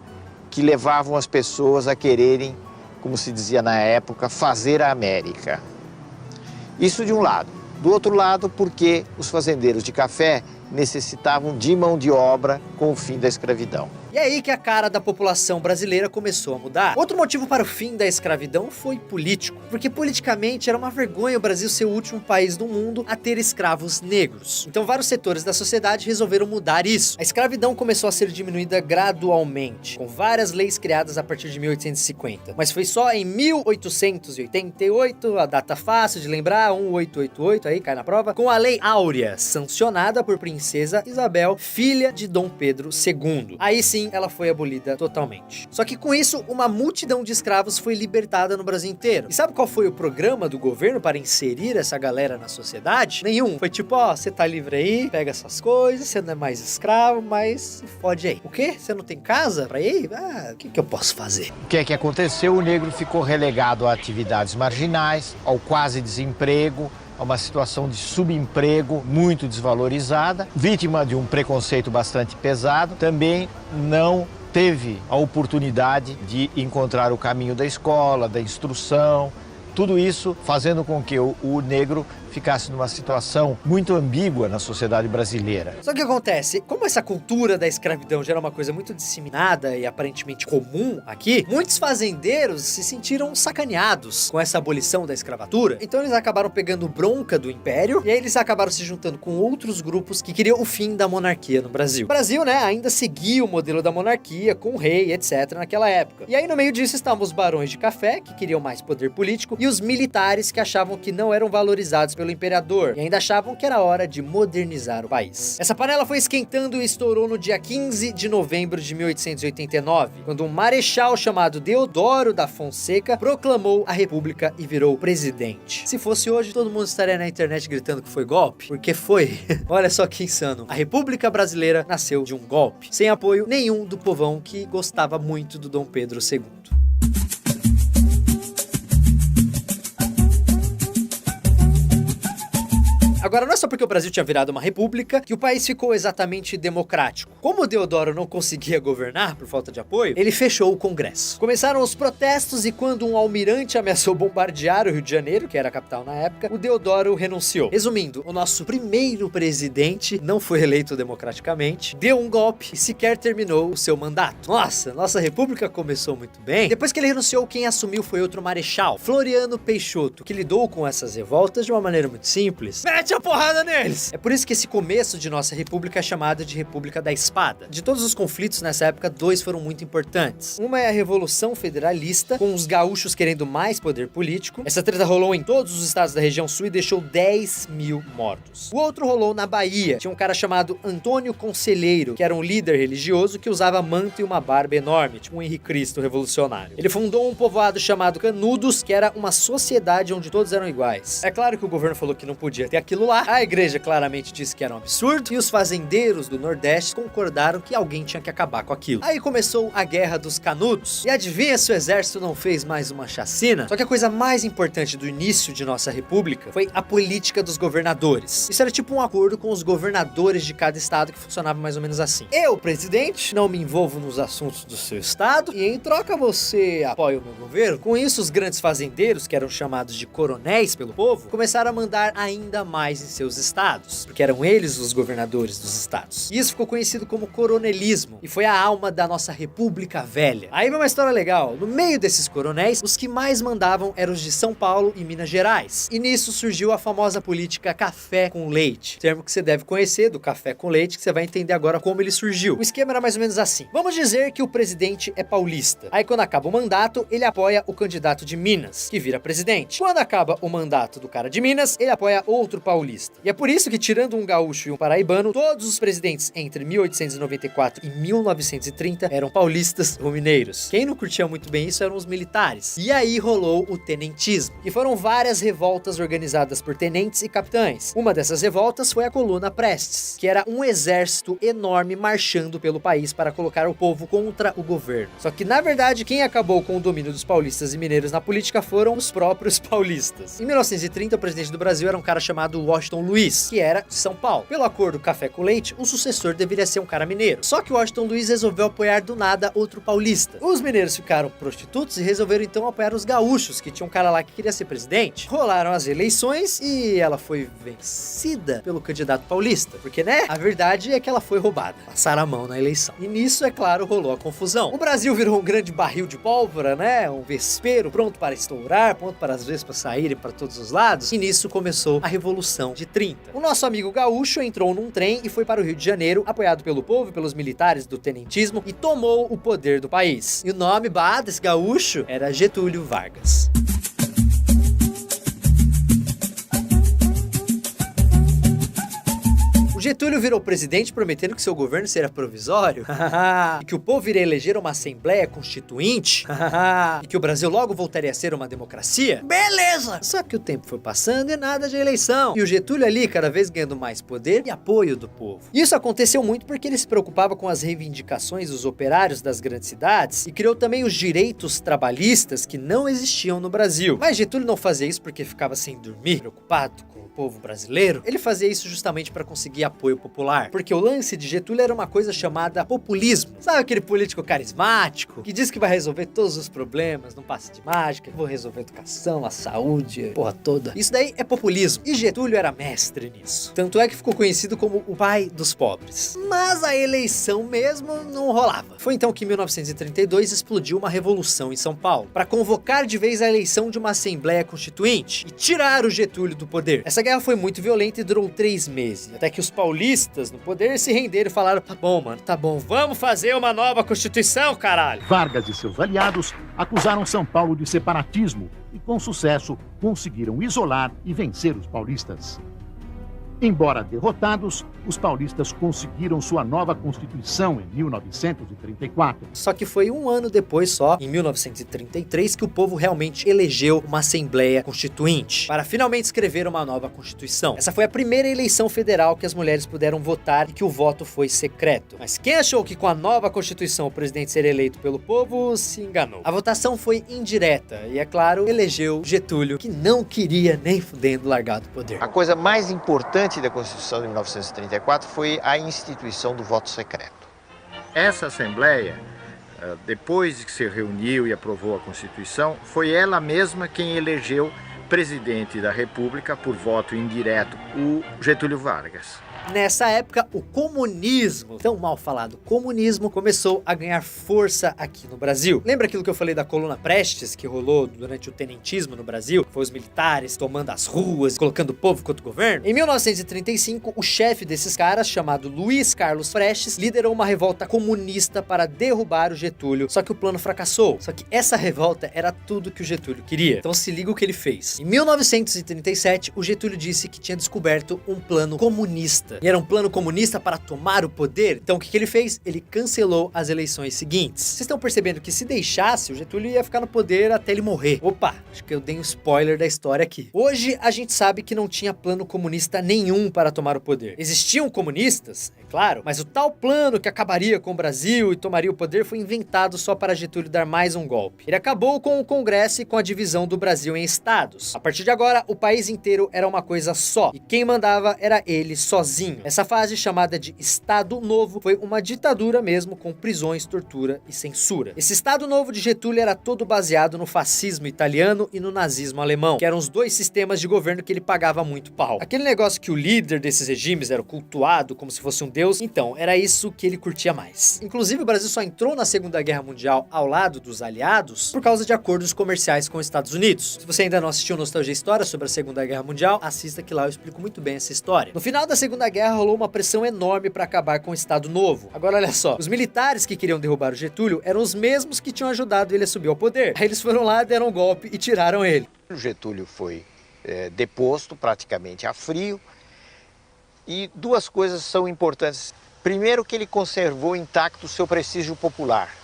que levavam as pessoas a quererem, como se dizia na época, fazer a América. Isso de um lado. Do outro lado, porque os fazendeiros de café necessitavam de mão de obra com o fim da escravidão. E é aí que a cara da população brasileira começou a mudar. Outro motivo para o fim da escravidão foi político, porque politicamente era uma vergonha o Brasil ser o último país do mundo a ter escravos negros. Então vários setores da sociedade resolveram mudar isso. A escravidão começou a ser diminuída gradualmente, com várias leis criadas a partir de 1850. Mas foi só em 1888, a data fácil de lembrar, 1888, aí cai na prova, com a Lei Áurea, sancionada por Princesa Isabel, filha de Dom Pedro II. Aí sim, ela foi abolida totalmente. Só que com isso, uma multidão de escravos foi libertada no Brasil inteiro. E sabe qual foi o programa do governo para inserir essa galera na sociedade? Nenhum. Foi tipo, ó, você tá livre aí, pega essas coisas, você não é mais escravo, mas se fode aí. O quê? Você não tem casa pra ir? Ah, o que eu posso fazer? O que é que aconteceu? O negro ficou relegado a atividades marginais, ao quase desemprego, a uma situação de subemprego muito desvalorizada, vítima de um preconceito bastante pesado, também não teve a oportunidade de encontrar o caminho da escola, da instrução, tudo isso fazendo com que o negro ficasse numa situação muito ambígua na sociedade brasileira. Só que acontece, como essa cultura da escravidão já era uma coisa muito disseminada e aparentemente comum aqui, muitos fazendeiros se sentiram sacaneados com essa abolição da escravatura. Então eles acabaram pegando bronca do império e aí eles acabaram se juntando com outros grupos que queriam o fim da monarquia no Brasil. O Brasil, né, ainda seguia o modelo da monarquia com o rei, etc, naquela época. E aí no meio disso estavam os barões de café, que queriam mais poder político, e os militares, que achavam que não eram valorizados pelo imperador e ainda achavam que era hora de modernizar o país. Essa panela foi esquentando e estourou no dia 15 de novembro de 1889, quando um marechal chamado Deodoro da Fonseca proclamou a república e virou presidente. Se fosse hoje, todo mundo estaria na internet gritando que foi golpe, porque foi. Olha só que insano. A República Brasileira nasceu de um golpe, sem apoio nenhum do povão que gostava muito do Dom Pedro II. Agora, não é só porque o Brasil tinha virado uma república que o país ficou exatamente democrático. Como o Deodoro não conseguia governar por falta de apoio, ele fechou o Congresso. Começaram os protestos e quando um almirante ameaçou bombardear o Rio de Janeiro, que era a capital na época, o Deodoro renunciou. Resumindo, o nosso primeiro presidente não foi eleito democraticamente, deu um golpe e sequer terminou o seu mandato. Nossa república começou muito bem. Depois que ele renunciou, quem assumiu foi outro marechal, Floriano Peixoto, que lidou com essas revoltas de uma maneira muito simples. Mete a porrada neles! É por isso que esse começo de nossa república é chamada de República da Espada. De todos os conflitos nessa época, dois foram muito importantes. Uma é a Revolução Federalista, com os gaúchos querendo mais poder político. Essa treta rolou em todos os estados da região sul e deixou 10 mil mortos. O outro rolou na Bahia. Tinha um cara chamado Antônio Conselheiro, que era um líder religioso que usava manto e uma barba enorme, tipo um Henrique Cristo revolucionário. Ele fundou um povoado chamado Canudos, que era uma sociedade onde todos eram iguais. É claro que o governo falou que não podia ter aquilo popular. A igreja claramente disse que era um absurdo e os fazendeiros do Nordeste concordaram que alguém tinha que acabar com aquilo. Aí começou a Guerra dos Canudos. E adivinha se o exército não fez mais uma chacina? Só que a coisa mais importante do início de nossa república foi a política dos governadores. Isso era tipo um acordo com os governadores de cada estado que funcionava mais ou menos assim. Eu, presidente, não me envolvo nos assuntos do seu estado e em troca você apoia o meu governo. Com isso, os grandes fazendeiros, que eram chamados de coronéis pelo povo, começaram a mandar ainda mais em seus estados, porque eram eles os governadores dos estados. E isso ficou conhecido como coronelismo e foi a alma da nossa república velha. Aí vem uma história legal. No meio desses coronéis, os que mais mandavam eram os de São Paulo e Minas Gerais. E nisso surgiu a famosa política café com leite, termo que você deve conhecer do café com leite, que você vai entender agora como ele surgiu. O esquema era mais ou menos assim. Vamos dizer que o presidente é paulista. Aí quando acaba o mandato, ele apoia o candidato de Minas, que vira presidente. Quando acaba o mandato do cara de Minas, ele apoia outro paulista. E é por isso que, tirando um gaúcho e um paraibano, todos os presidentes entre 1894 e 1930 eram paulistas ou mineiros. Quem não curtia muito bem isso eram os militares. E aí rolou o tenentismo. E foram várias revoltas organizadas por tenentes e capitães. Uma dessas revoltas foi a Coluna Prestes, que era um exército enorme marchando pelo país para colocar o povo contra o governo. Só que, na verdade, quem acabou com o domínio dos paulistas e mineiros na política foram os próprios paulistas. Em 1930, o presidente do Brasil era um cara chamado Washington Luiz, que era de São Paulo. Pelo acordo café com leite, o sucessor deveria ser um cara mineiro. Só que Washington Luiz resolveu apoiar do nada outro paulista. Os mineiros ficaram prostitutos e resolveram então apoiar os gaúchos, que tinha um cara lá que queria ser presidente. Rolaram as eleições e ela foi vencida pelo candidato paulista. Porque, né? A verdade é que ela foi roubada. Passaram a mão na eleição. E nisso, é claro, rolou a confusão. O Brasil virou um grande barril de pólvora, né? Um vespeiro pronto para estourar, pronto para as vespas saírem para todos os lados. E nisso começou a Revolução de 30. O nosso amigo gaúcho entrou num trem e foi para o Rio de Janeiro, apoiado pelo povo e pelos militares do tenentismo, e tomou o poder do país. E o nome desse gaúcho era Getúlio Vargas. O Getúlio virou presidente prometendo que seu governo seria provisório e que o povo iria eleger uma assembleia constituinte e que o Brasil logo voltaria a ser uma democracia. Beleza! Só que o tempo foi passando e nada de eleição. E o Getúlio ali cada vez ganhando mais poder e apoio do povo. E isso aconteceu muito porque ele se preocupava com as reivindicações dos operários das grandes cidades e criou também os direitos trabalhistas que não existiam no Brasil. Mas Getúlio não fazia isso porque ficava sem dormir, preocupado com o povo brasileiro. Ele fazia isso justamente para conseguir apoio popular, porque o lance de Getúlio era uma coisa chamada populismo. Sabe aquele político carismático que diz que vai resolver todos os problemas num passe de mágica, vou resolver a educação, a saúde, a porra toda. Isso daí é populismo. E Getúlio era mestre nisso. Tanto é que ficou conhecido como o pai dos pobres. Mas a eleição mesmo não rolava. Foi então que em 1932 explodiu uma revolução em São Paulo para convocar de vez a eleição de uma Assembleia Constituinte e tirar o Getúlio do poder. Essa guerra foi muito violenta e durou 3 meses, até que os paulistas no poder se renderam e falaram: tá bom, mano, tá bom, vamos fazer uma nova Constituição, caralho. Vargas e seus aliados acusaram São Paulo de separatismo e, com sucesso, conseguiram isolar e vencer os paulistas. Embora derrotados, os paulistas conseguiram sua nova Constituição em 1934. Só que foi um ano depois só, em 1933, que o povo realmente elegeu uma Assembleia Constituinte para finalmente escrever uma nova Constituição. Essa foi a primeira eleição federal que as mulheres puderam votar e que o voto foi secreto. Mas quem achou que com a nova Constituição o presidente seria eleito pelo povo se enganou. A votação foi indireta e, é claro, elegeu Getúlio, que não queria nem fudendo largar do poder. A coisa mais importante da Constituição de 1934 foi a instituição do voto secreto. Essa Assembleia, depois que se reuniu e aprovou a Constituição, foi ela mesma quem elegeu presidente da República por voto indireto, o Getúlio Vargas. Nessa época, o comunismo, tão mal falado comunismo, começou a ganhar força aqui no Brasil. Lembra aquilo que eu falei da Coluna Prestes, que rolou durante o tenentismo no Brasil? Foi os militares tomando as ruas, colocando o povo contra o governo? Em 1935, o chefe desses caras, chamado Luiz Carlos Prestes, liderou uma revolta comunista para derrubar o Getúlio, só que o plano fracassou. Só que essa revolta era tudo que o Getúlio queria. Então se liga o que ele fez. Em 1937, o Getúlio disse que tinha descoberto um plano comunista. ditadura. E era um plano comunista para tomar o poder. Então o que ele fez? Ele cancelou as eleições seguintes. Vocês estão percebendo que se deixasse, o Getúlio ia ficar no poder até ele morrer. Opa, acho que eu dei um spoiler da história aqui. Hoje a gente sabe que não tinha plano comunista nenhum para tomar o poder. Existiam comunistas, é claro, mas o tal plano que acabaria com o Brasil e tomaria o poder foi inventado só para Getúlio dar mais um golpe. Ele acabou com o Congresso e com a divisão do Brasil em estados. A partir de agora, o país inteiro era uma coisa só, e quem mandava era ele sozinho. Essa fase, chamada de Estado Novo, foi uma ditadura mesmo, com prisões, tortura e censura. Esse Estado Novo de Getúlio era todo baseado no fascismo italiano e no nazismo alemão, que eram os dois sistemas de governo que ele pagava muito pau. Aquele negócio que o líder desses regimes era cultuado como se fosse um deus, então, era isso que ele curtia mais. Inclusive, o Brasil só entrou na Segunda Guerra Mundial ao lado dos aliados por causa de acordos comerciais com os Estados Unidos. Se você ainda não assistiu Nostalgia História sobre a Segunda Guerra Mundial, assista que lá eu explico muito bem essa história. No final da Segunda Guerra rolou uma pressão enorme para acabar com o Estado Novo. Agora olha só, os militares que queriam derrubar o Getúlio eram os mesmos que tinham ajudado ele a subir ao poder. Aí eles foram lá, deram um golpe e tiraram ele. O Getúlio foi deposto praticamente a frio, e duas coisas são importantes. Primeiro, que ele conservou intacto o seu prestígio popular.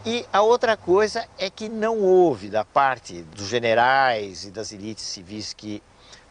E a outra coisa é que não houve, da parte dos generais e das elites civis que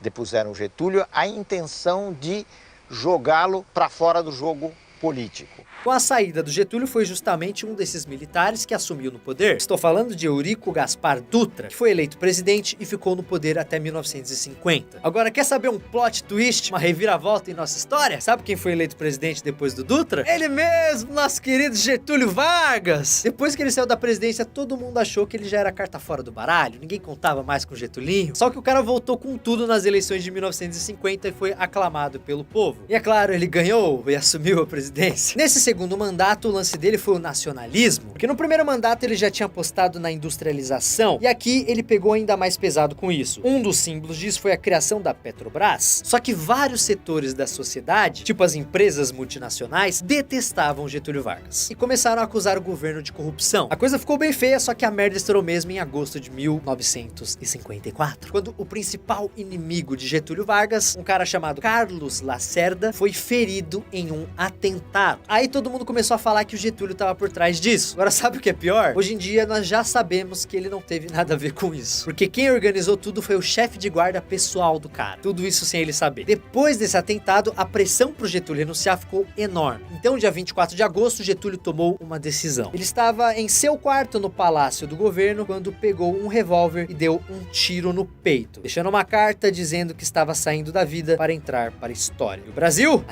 depuseram Getúlio, a intenção de jogá-lo para fora do jogo político. Com a saída do Getúlio foi justamente um desses militares que assumiu no poder. Estou falando de Eurico Gaspar Dutra, que foi eleito presidente e ficou no poder até 1950. Agora, quer saber um plot twist, uma reviravolta em nossa história? Sabe quem foi eleito presidente depois do Dutra? Ele mesmo, nosso querido Getúlio Vargas! Depois que ele saiu da presidência, todo mundo achou que ele já era carta fora do baralho, ninguém contava mais com o Getulinho. Só que o cara voltou com tudo nas eleições de 1950 e foi aclamado pelo povo. E é claro, ele ganhou e assumiu a presidência. Nesse segundo mandato, o lance dele foi o nacionalismo, porque no primeiro mandato ele já tinha apostado na industrialização, e aqui ele pegou ainda mais pesado com isso. Um dos símbolos disso foi a criação da Petrobras. Só que vários setores da sociedade, tipo as empresas multinacionais, detestavam Getúlio Vargas e começaram a acusar o governo de corrupção. A coisa ficou bem feia, só que a merda estourou mesmo em agosto de 1954, quando o principal inimigo de Getúlio Vargas, um cara chamado Carlos Lacerda, foi ferido em um atentado. Aí todo mundo começou a falar que o Getúlio estava por trás disso. Agora sabe o que é pior? Hoje em dia nós já sabemos que ele não teve nada a ver com isso, porque quem organizou tudo foi o chefe de guarda pessoal do cara. Tudo isso sem ele saber. Depois desse atentado, a pressão pro Getúlio renunciar ficou enorme. Então, dia 24 de agosto, Getúlio tomou uma decisão. Ele estava em seu quarto no Palácio do Governo quando pegou um revólver e deu um tiro no peito, deixando uma carta dizendo que estava saindo da vida para entrar para a história. E o Brasil?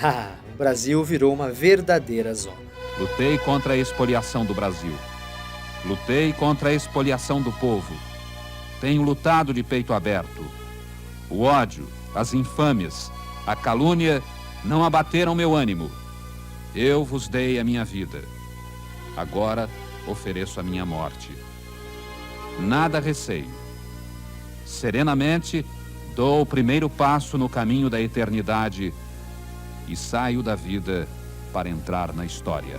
O Brasil virou uma verdadeira zona. Lutei contra a expoliação do Brasil. Lutei contra a expoliação do povo. Tenho lutado de peito aberto. O ódio, as infâmias, a calúnia não abateram meu ânimo. Eu vos dei a minha vida. Agora ofereço a minha morte. Nada receio. Serenamente dou o primeiro passo no caminho da eternidade e saio da vida para entrar na história.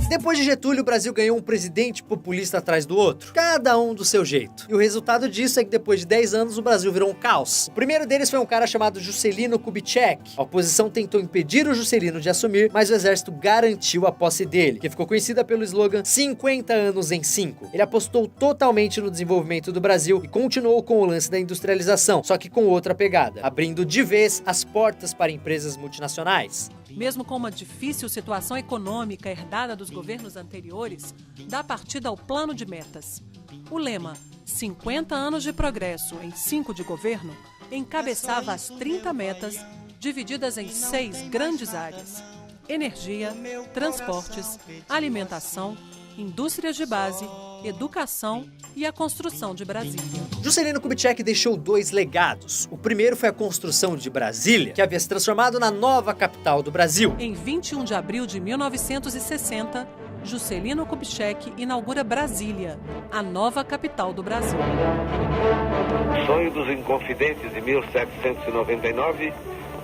Depois de Getúlio, o Brasil ganhou um presidente populista atrás do outro, cada um do seu jeito. E o resultado disso é que depois de 10 anos, o Brasil virou um caos. O primeiro deles foi um cara chamado Juscelino Kubitschek. A oposição tentou impedir o Juscelino de assumir, mas o exército garantiu a posse dele, que ficou conhecida pelo slogan 50 anos em 5. Ele apostou totalmente no desenvolvimento do Brasil e continuou com o lance da industrialização, só que com outra pegada, abrindo de vez as portas para empresas multinacionais. Mesmo com uma difícil situação econômica herdada dos governos anteriores, dá partida ao plano de metas. O lema 50 anos de progresso em 5 de governo encabeçava as 30 metas divididas em 6 grandes áreas: energia, transportes, alimentação, indústrias de base, educação e a construção de Brasília. Juscelino Kubitschek deixou 2 legados. O primeiro foi a construção de Brasília, que havia se transformado na nova capital do Brasil. Em 21 de abril de 1960, Juscelino Kubitschek inaugura Brasília, a nova capital do Brasil. Sonho dos Inconfidentes de 1799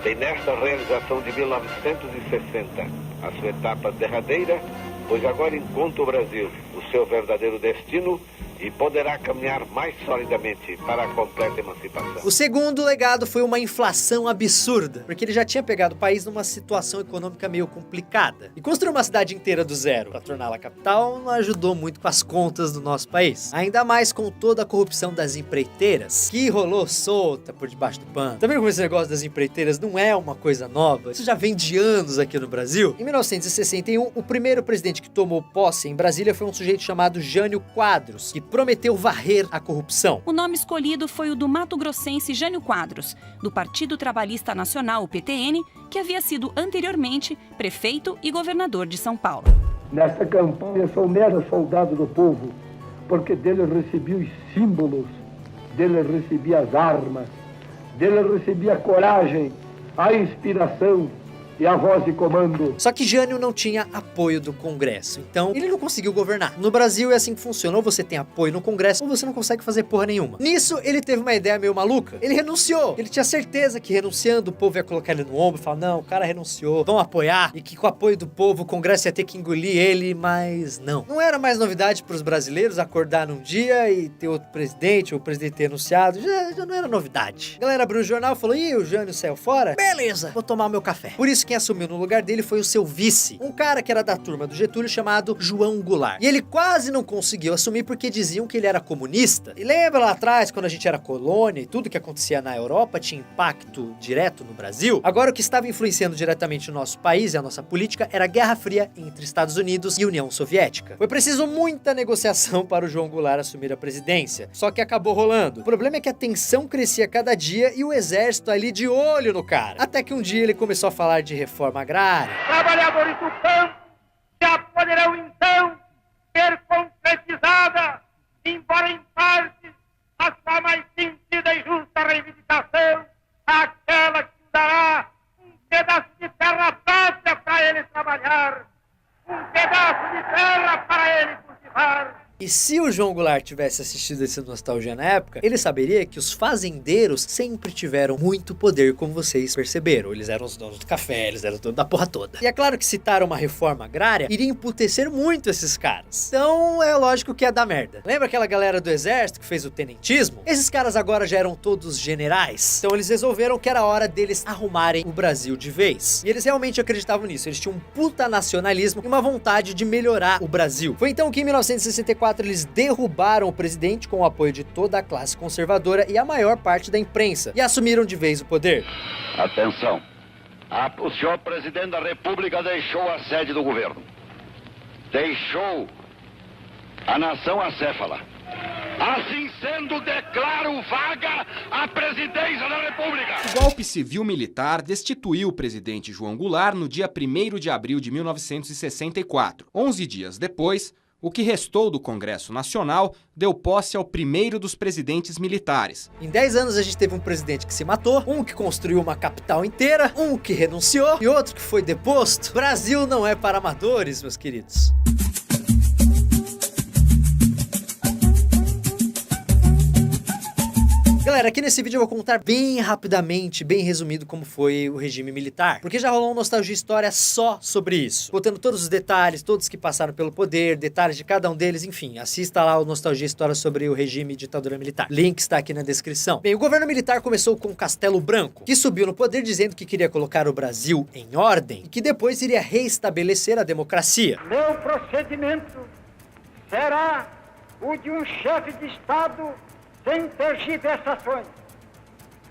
tem nesta realização de 1960 a sua etapa derradeira, pois agora encontra o Brasil o seu verdadeiro destino, e poderá caminhar mais solidamente para a completa emancipação. O segundo legado foi uma inflação absurda, porque ele já tinha pegado o país numa situação econômica meio complicada. E construir uma cidade inteira do zero para torná-la capital não ajudou muito com as contas do nosso país. Ainda mais com toda a corrupção das empreiteiras, que rolou solta por debaixo do pano. Também como esse negócio das empreiteiras não é uma coisa nova, isso já vem de anos aqui no Brasil. Em 1961, o primeiro presidente que tomou posse em Brasília foi um sujeito chamado Jânio Quadros, que prometeu varrer a corrupção. O nome escolhido foi o do mato-grossense Jânio Quadros, do Partido Trabalhista Nacional, o PTN, que havia sido anteriormente prefeito e governador de São Paulo. Nesta campanha sou mero soldado do povo, porque dele recebi os símbolos, dele recebi as armas, dele recebi a coragem, a inspiração e a voz de comando. Só que Jânio não tinha apoio do Congresso, então ele não conseguiu governar. No Brasil é assim que funciona, ou você tem apoio no Congresso, ou você não consegue fazer porra nenhuma. Nisso, ele teve uma ideia meio maluca. Ele renunciou. Ele tinha certeza que renunciando, o povo ia colocar ele no ombro e falar, não, o cara renunciou, vão apoiar, e que com o apoio do povo, o Congresso ia ter que engolir ele, mas não. Não era mais novidade pros brasileiros acordar num dia e ter outro presidente, ou o presidente ter renunciado, já não era novidade. A galera abriu o jornal e falou, ih, o Jânio saiu fora? Beleza, vou tomar meu café. Por isso quem assumiu no lugar dele foi o seu vice, um cara que era da turma do Getúlio chamado João Goulart. E ele quase não conseguiu assumir porque diziam que ele era comunista. E lembra lá atrás, quando a gente era colônia e tudo que acontecia na Europa tinha impacto direto no Brasil? Agora o que estava influenciando diretamente o nosso país e a nossa política era a Guerra Fria entre Estados Unidos e União Soviética. Foi preciso muita negociação para o João Goulart assumir a presidência, só que acabou rolando. O problema é que a tensão crescia cada dia e o exército ali de olho no cara. Até que um dia ele começou a falar de reforma agrária. Trabalhadores do campo já poderão então ser concretizada, embora em parte, a sua mais sentida e justa reivindicação, aquela que dará um pedaço de terra pátria para ele trabalhar, um pedaço de terra para ele cultivar. E se o João Goulart tivesse assistido esse Nostalgia na época, ele saberia que os fazendeiros sempre tiveram muito poder, como vocês perceberam. Eles eram os donos do café, eles eram os donos da porra toda. E é claro que citar uma reforma agrária iria emputecer muito esses caras. Então é lógico que ia dar merda. Lembra aquela galera do exército que fez o tenentismo? Esses caras agora já eram todos generais. Então eles resolveram que era hora deles arrumarem o Brasil de vez. E eles realmente acreditavam nisso. Eles tinham um puta nacionalismo e uma vontade de melhorar o Brasil. Foi então que em 1964 eles derrubaram o presidente com o apoio de toda a classe conservadora e a maior parte da imprensa, e assumiram de vez o poder. Atenção, o senhor presidente da República deixou a sede do governo. Deixou a nação acéfala. Assim sendo, declaro vaga a presidência da República. O golpe civil-militar destituiu o presidente João Goulart no dia 1º de abril de 1964. 11 dias depois, o que restou do Congresso Nacional deu posse ao primeiro dos presidentes militares. Em 10 anos a gente teve um presidente que se matou, um que construiu uma capital inteira, um que renunciou e outro que foi deposto. Brasil não é para amadores, meus queridos. Galera, aqui nesse vídeo eu vou contar bem rapidamente, bem resumido como foi o regime militar, porque já rolou um Nostalgia História só sobre isso, botando todos os detalhes, todos que passaram pelo poder, detalhes de cada um deles, enfim, assista lá o Nostalgia História sobre o regime e ditadura militar. Link está aqui na descrição. Bem, o governo militar começou com Castelo Branco, que subiu no poder dizendo que queria colocar o Brasil em ordem e que depois iria reestabelecer a democracia. Meu procedimento será o de um chefe de Estado sem tergiversações,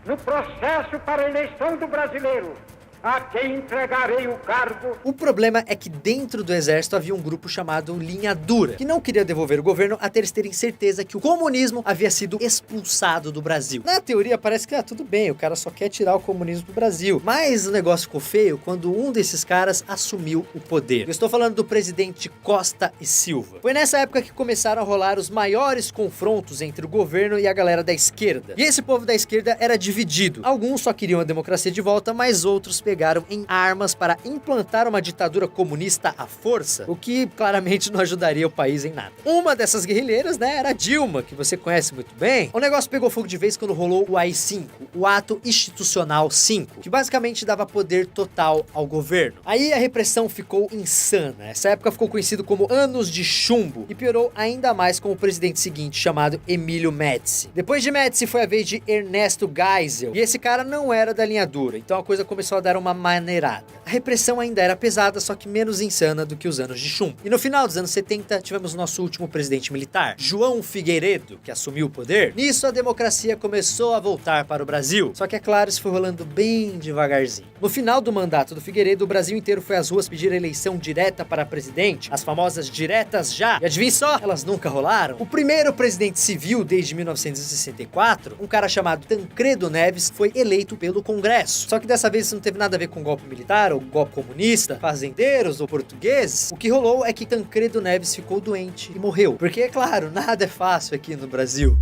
no processo para a eleição do brasileiro, a quem entregarei o cargo. O problema é que dentro do exército havia um grupo chamado Linha Dura, que não queria devolver o governo até eles terem certeza que o comunismo havia sido expulsado do Brasil. Na teoria parece que, tudo bem, o cara só quer tirar o comunismo do Brasil. Mas o negócio ficou feio quando um desses caras assumiu o poder. Eu estou falando do presidente Costa e Silva. Foi nessa época que começaram a rolar os maiores confrontos entre o governo e a galera da esquerda. E esse povo da esquerda era dividido. Alguns só queriam a democracia de volta, mas outros pegaram em armas para implantar uma ditadura comunista à força, o que claramente não ajudaria o país em nada. Uma dessas guerrilheiras, né, era Dilma, que você conhece muito bem. O negócio pegou fogo de vez quando rolou o AI-5, o Ato Institucional 5, que basicamente dava poder total ao governo. Aí a repressão ficou insana. Essa época ficou conhecido como Anos de Chumbo e piorou ainda mais com o presidente seguinte, chamado Emílio Médici. Depois de Médici foi a vez de Ernesto Geisel, e esse cara não era da linha dura, então a coisa começou a dar uma maneirada. A repressão ainda era pesada, só que menos insana do que os anos de chumbo. E no final dos anos 70, tivemos nosso último presidente militar, João Figueiredo, que assumiu o poder. Nisso, a democracia começou a voltar para o Brasil. Só que, é claro, isso foi rolando bem devagarzinho. No final do mandato do Figueiredo, o Brasil inteiro foi às ruas pedir a eleição direta para presidente, as famosas diretas já. E adivinha só? Elas nunca rolaram. O primeiro presidente civil desde 1964, um cara chamado Tancredo Neves, foi eleito pelo Congresso. Só que dessa vez isso não teve nada a ver com golpe militar ou golpe comunista, fazendeiros ou portugueses. O que rolou é que Tancredo Neves ficou doente e morreu. Porque, é claro, nada é fácil aqui no Brasil.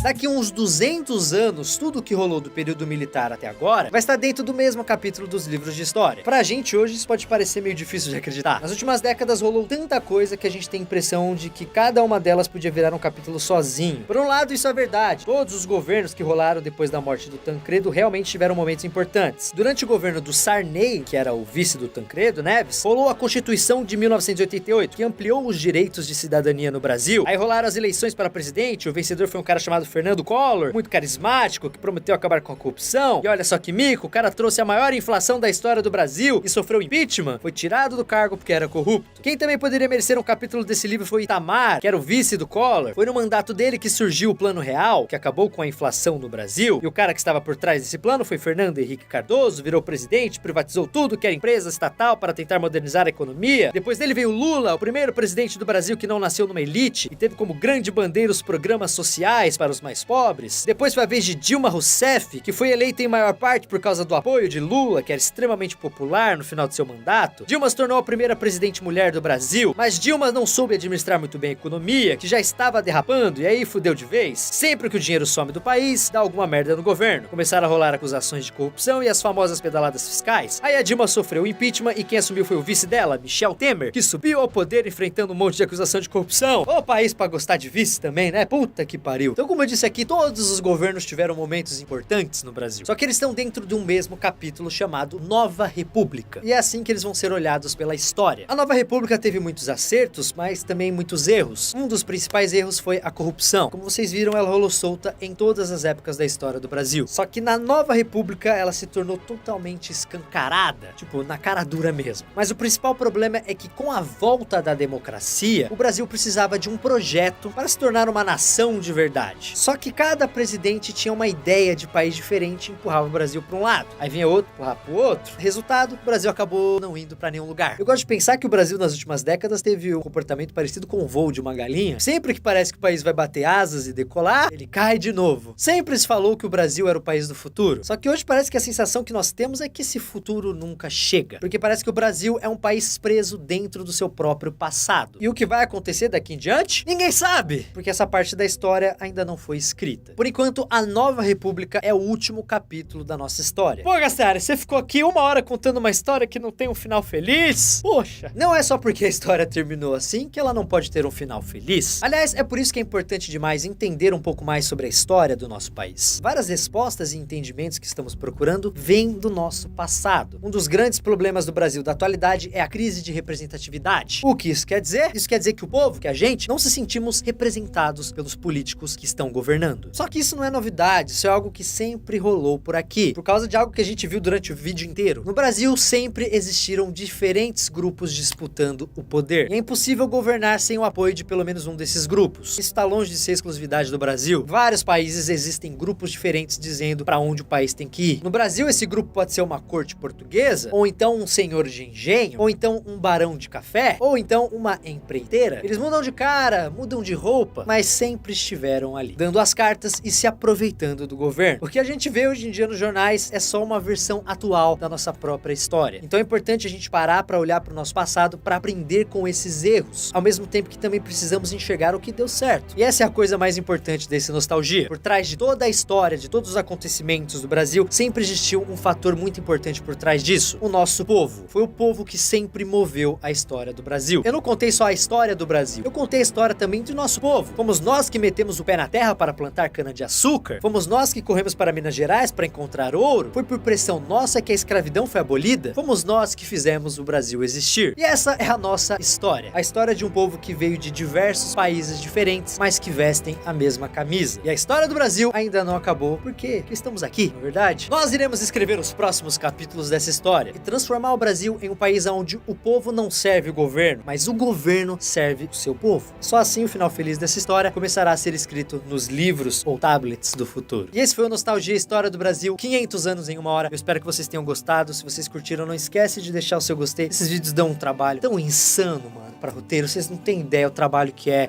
Daqui uns 200 anos, tudo que rolou do período militar até agora vai estar dentro do mesmo capítulo dos livros de história. Pra gente hoje isso pode parecer meio difícil de acreditar. Nas últimas décadas rolou tanta coisa que a gente tem a impressão de que cada uma delas podia virar um capítulo sozinho. Por um lado, isso é verdade. Todos os governos que rolaram depois da morte do Tancredo realmente tiveram momentos importantes. Durante o governo do Sarney, que era o vice do Tancredo Neves, rolou a Constituição de 1988, que ampliou os direitos de cidadania no Brasil. Aí rolaram as eleições para presidente, o vencedor foi um cara chamado Fernando Collor, muito carismático, que prometeu acabar com a corrupção. E olha só que mico, o cara trouxe a maior inflação da história do Brasil e sofreu impeachment. Foi tirado do cargo porque era corrupto. Quem também poderia merecer um capítulo desse livro foi Itamar, que era o vice do Collor. Foi no mandato dele que surgiu o Plano Real, que acabou com a inflação no Brasil. E o cara que estava por trás desse plano foi Fernando Henrique Cardoso, virou presidente, privatizou tudo que era empresa estatal para tentar modernizar a economia. Depois dele veio Lula, o primeiro presidente do Brasil que não nasceu numa elite e teve como grande bandeira os programas sociais para os mais pobres. Depois foi a vez de Dilma Rousseff, que foi eleita em maior parte por causa do apoio de Lula, que era extremamente popular no final de seu mandato. Dilma se tornou a primeira presidente mulher do Brasil, mas Dilma não soube administrar muito bem a economia, que já estava derrapando, e aí fudeu de vez. Sempre que o dinheiro some do país, dá alguma merda no governo. Começaram a rolar acusações de corrupção e as famosas pedaladas fiscais. Aí a Dilma sofreu o impeachment e quem assumiu foi o vice dela, Michel Temer, que subiu ao poder enfrentando um monte de acusação de corrupção. Ô país pra gostar de vice também, né? Puta que pariu. Então, como eu disse aqui, todos os governos tiveram momentos importantes no Brasil. Só que eles estão dentro de um mesmo capítulo chamado Nova República. E é assim que eles vão ser olhados pela história. A Nova República teve muitos acertos, mas também muitos erros. Um dos principais erros foi a corrupção. Como vocês viram, ela rolou solta em todas as épocas da história do Brasil. Só que na Nova República, ela se tornou totalmente escancarada. Tipo, na cara dura mesmo. Mas o principal problema é que com a volta da democracia, o Brasil precisava de um projeto para se tornar uma nação de verdade. Só que cada presidente tinha uma ideia de país diferente e empurrava o Brasil para um lado. Aí vinha outro, empurrava pro outro. Resultado, o Brasil acabou não indo para nenhum lugar. Eu gosto de pensar que o Brasil nas últimas décadas teve um comportamento parecido com o voo de uma galinha. Sempre que parece que o país vai bater asas e decolar, ele cai de novo. Sempre se falou que o Brasil era o país do futuro. Só que hoje parece que a sensação que nós temos é que esse futuro nunca chega. Porque parece que o Brasil é um país preso dentro do seu próprio passado. E o que vai acontecer daqui em diante? Ninguém sabe! Porque essa parte da história ainda não foi escrita. Por enquanto, a Nova República é o último capítulo da nossa história. Pô, Gaspar, você ficou aqui 1 hora contando uma história que não tem um final feliz? Poxa! Não é só porque a história terminou assim que ela não pode ter um final feliz. Aliás, é por isso que é importante demais entender um pouco mais sobre a história do nosso país. Várias respostas e entendimentos que estamos procurando vêm do nosso passado. Um dos grandes problemas do Brasil da atualidade é a crise de representatividade. O que isso quer dizer? Isso quer dizer que o povo, que a gente, não se sentimos representados pelos políticos que estão governando. Só que isso não é novidade, isso é algo que sempre rolou por aqui, por causa de algo que a gente viu durante o vídeo inteiro. No Brasil sempre existiram diferentes grupos disputando o poder, e é impossível governar sem o apoio de pelo menos um desses grupos. Isso está longe de ser exclusividade do Brasil. Vários países existem grupos diferentes dizendo para onde o país tem que ir. No Brasil esse grupo pode ser uma corte portuguesa, ou então um senhor de engenho, ou então um barão de café, ou então uma empreiteira. Eles mudam de cara, mudam de roupa, mas sempre estiveram ali, dando jogando as cartas e se aproveitando do governo. O que a gente vê hoje em dia nos jornais é só uma versão atual da nossa própria história. Então é importante a gente parar para olhar para o nosso passado para aprender com esses erros, ao mesmo tempo que também precisamos enxergar o que deu certo. E essa é a coisa mais importante desse Nostalgia. Por trás de toda a história, de todos os acontecimentos do Brasil, sempre existiu um fator muito importante por trás disso: o nosso povo. Foi o povo que sempre moveu a história do Brasil. Eu não contei só a história do Brasil, eu contei a história também do nosso povo. Fomos nós que metemos o pé na terra para plantar cana-de-açúcar, fomos nós que corremos para Minas Gerais para encontrar ouro, foi por pressão nossa que a escravidão foi abolida, fomos nós que fizemos o Brasil existir. E essa é a nossa história. A história de um povo que veio de diversos países diferentes, mas que vestem a mesma camisa. E a história do Brasil ainda não acabou, porque estamos aqui, na verdade. Nós iremos escrever os próximos capítulos dessa história e transformar o Brasil em um país onde o povo não serve o governo, mas o governo serve o seu povo. Só assim o final feliz dessa história começará a ser escrito nos livros ou tablets do futuro. E esse foi o Nostalgia História do Brasil, 500 anos em uma hora. Eu espero que vocês tenham gostado. Se vocês curtiram, não esquece de deixar o seu gostei. Esses vídeos dão um trabalho tão insano, mano, pra roteiro. Vocês não têm ideia o trabalho que é.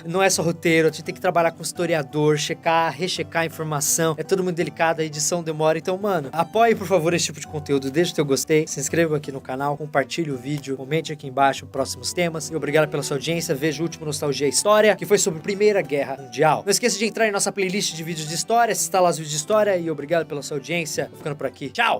Não é só roteiro, a gente tem que trabalhar com historiador, checar, rechecar a informação. É tudo muito delicado, a edição demora. Então, mano, apoie, por favor, esse tipo de conteúdo. Deixa o teu gostei, se inscreva aqui no canal, compartilhe o vídeo, comente aqui embaixo próximos temas. E obrigado pela sua audiência. Veja o último Nostalgia História, que foi sobre a Primeira Guerra Mundial. Não esqueça de entrar em nossa playlist de vídeos de história, assistir lá os vídeos de história. E obrigado pela sua audiência. Vou ficando por aqui. Tchau!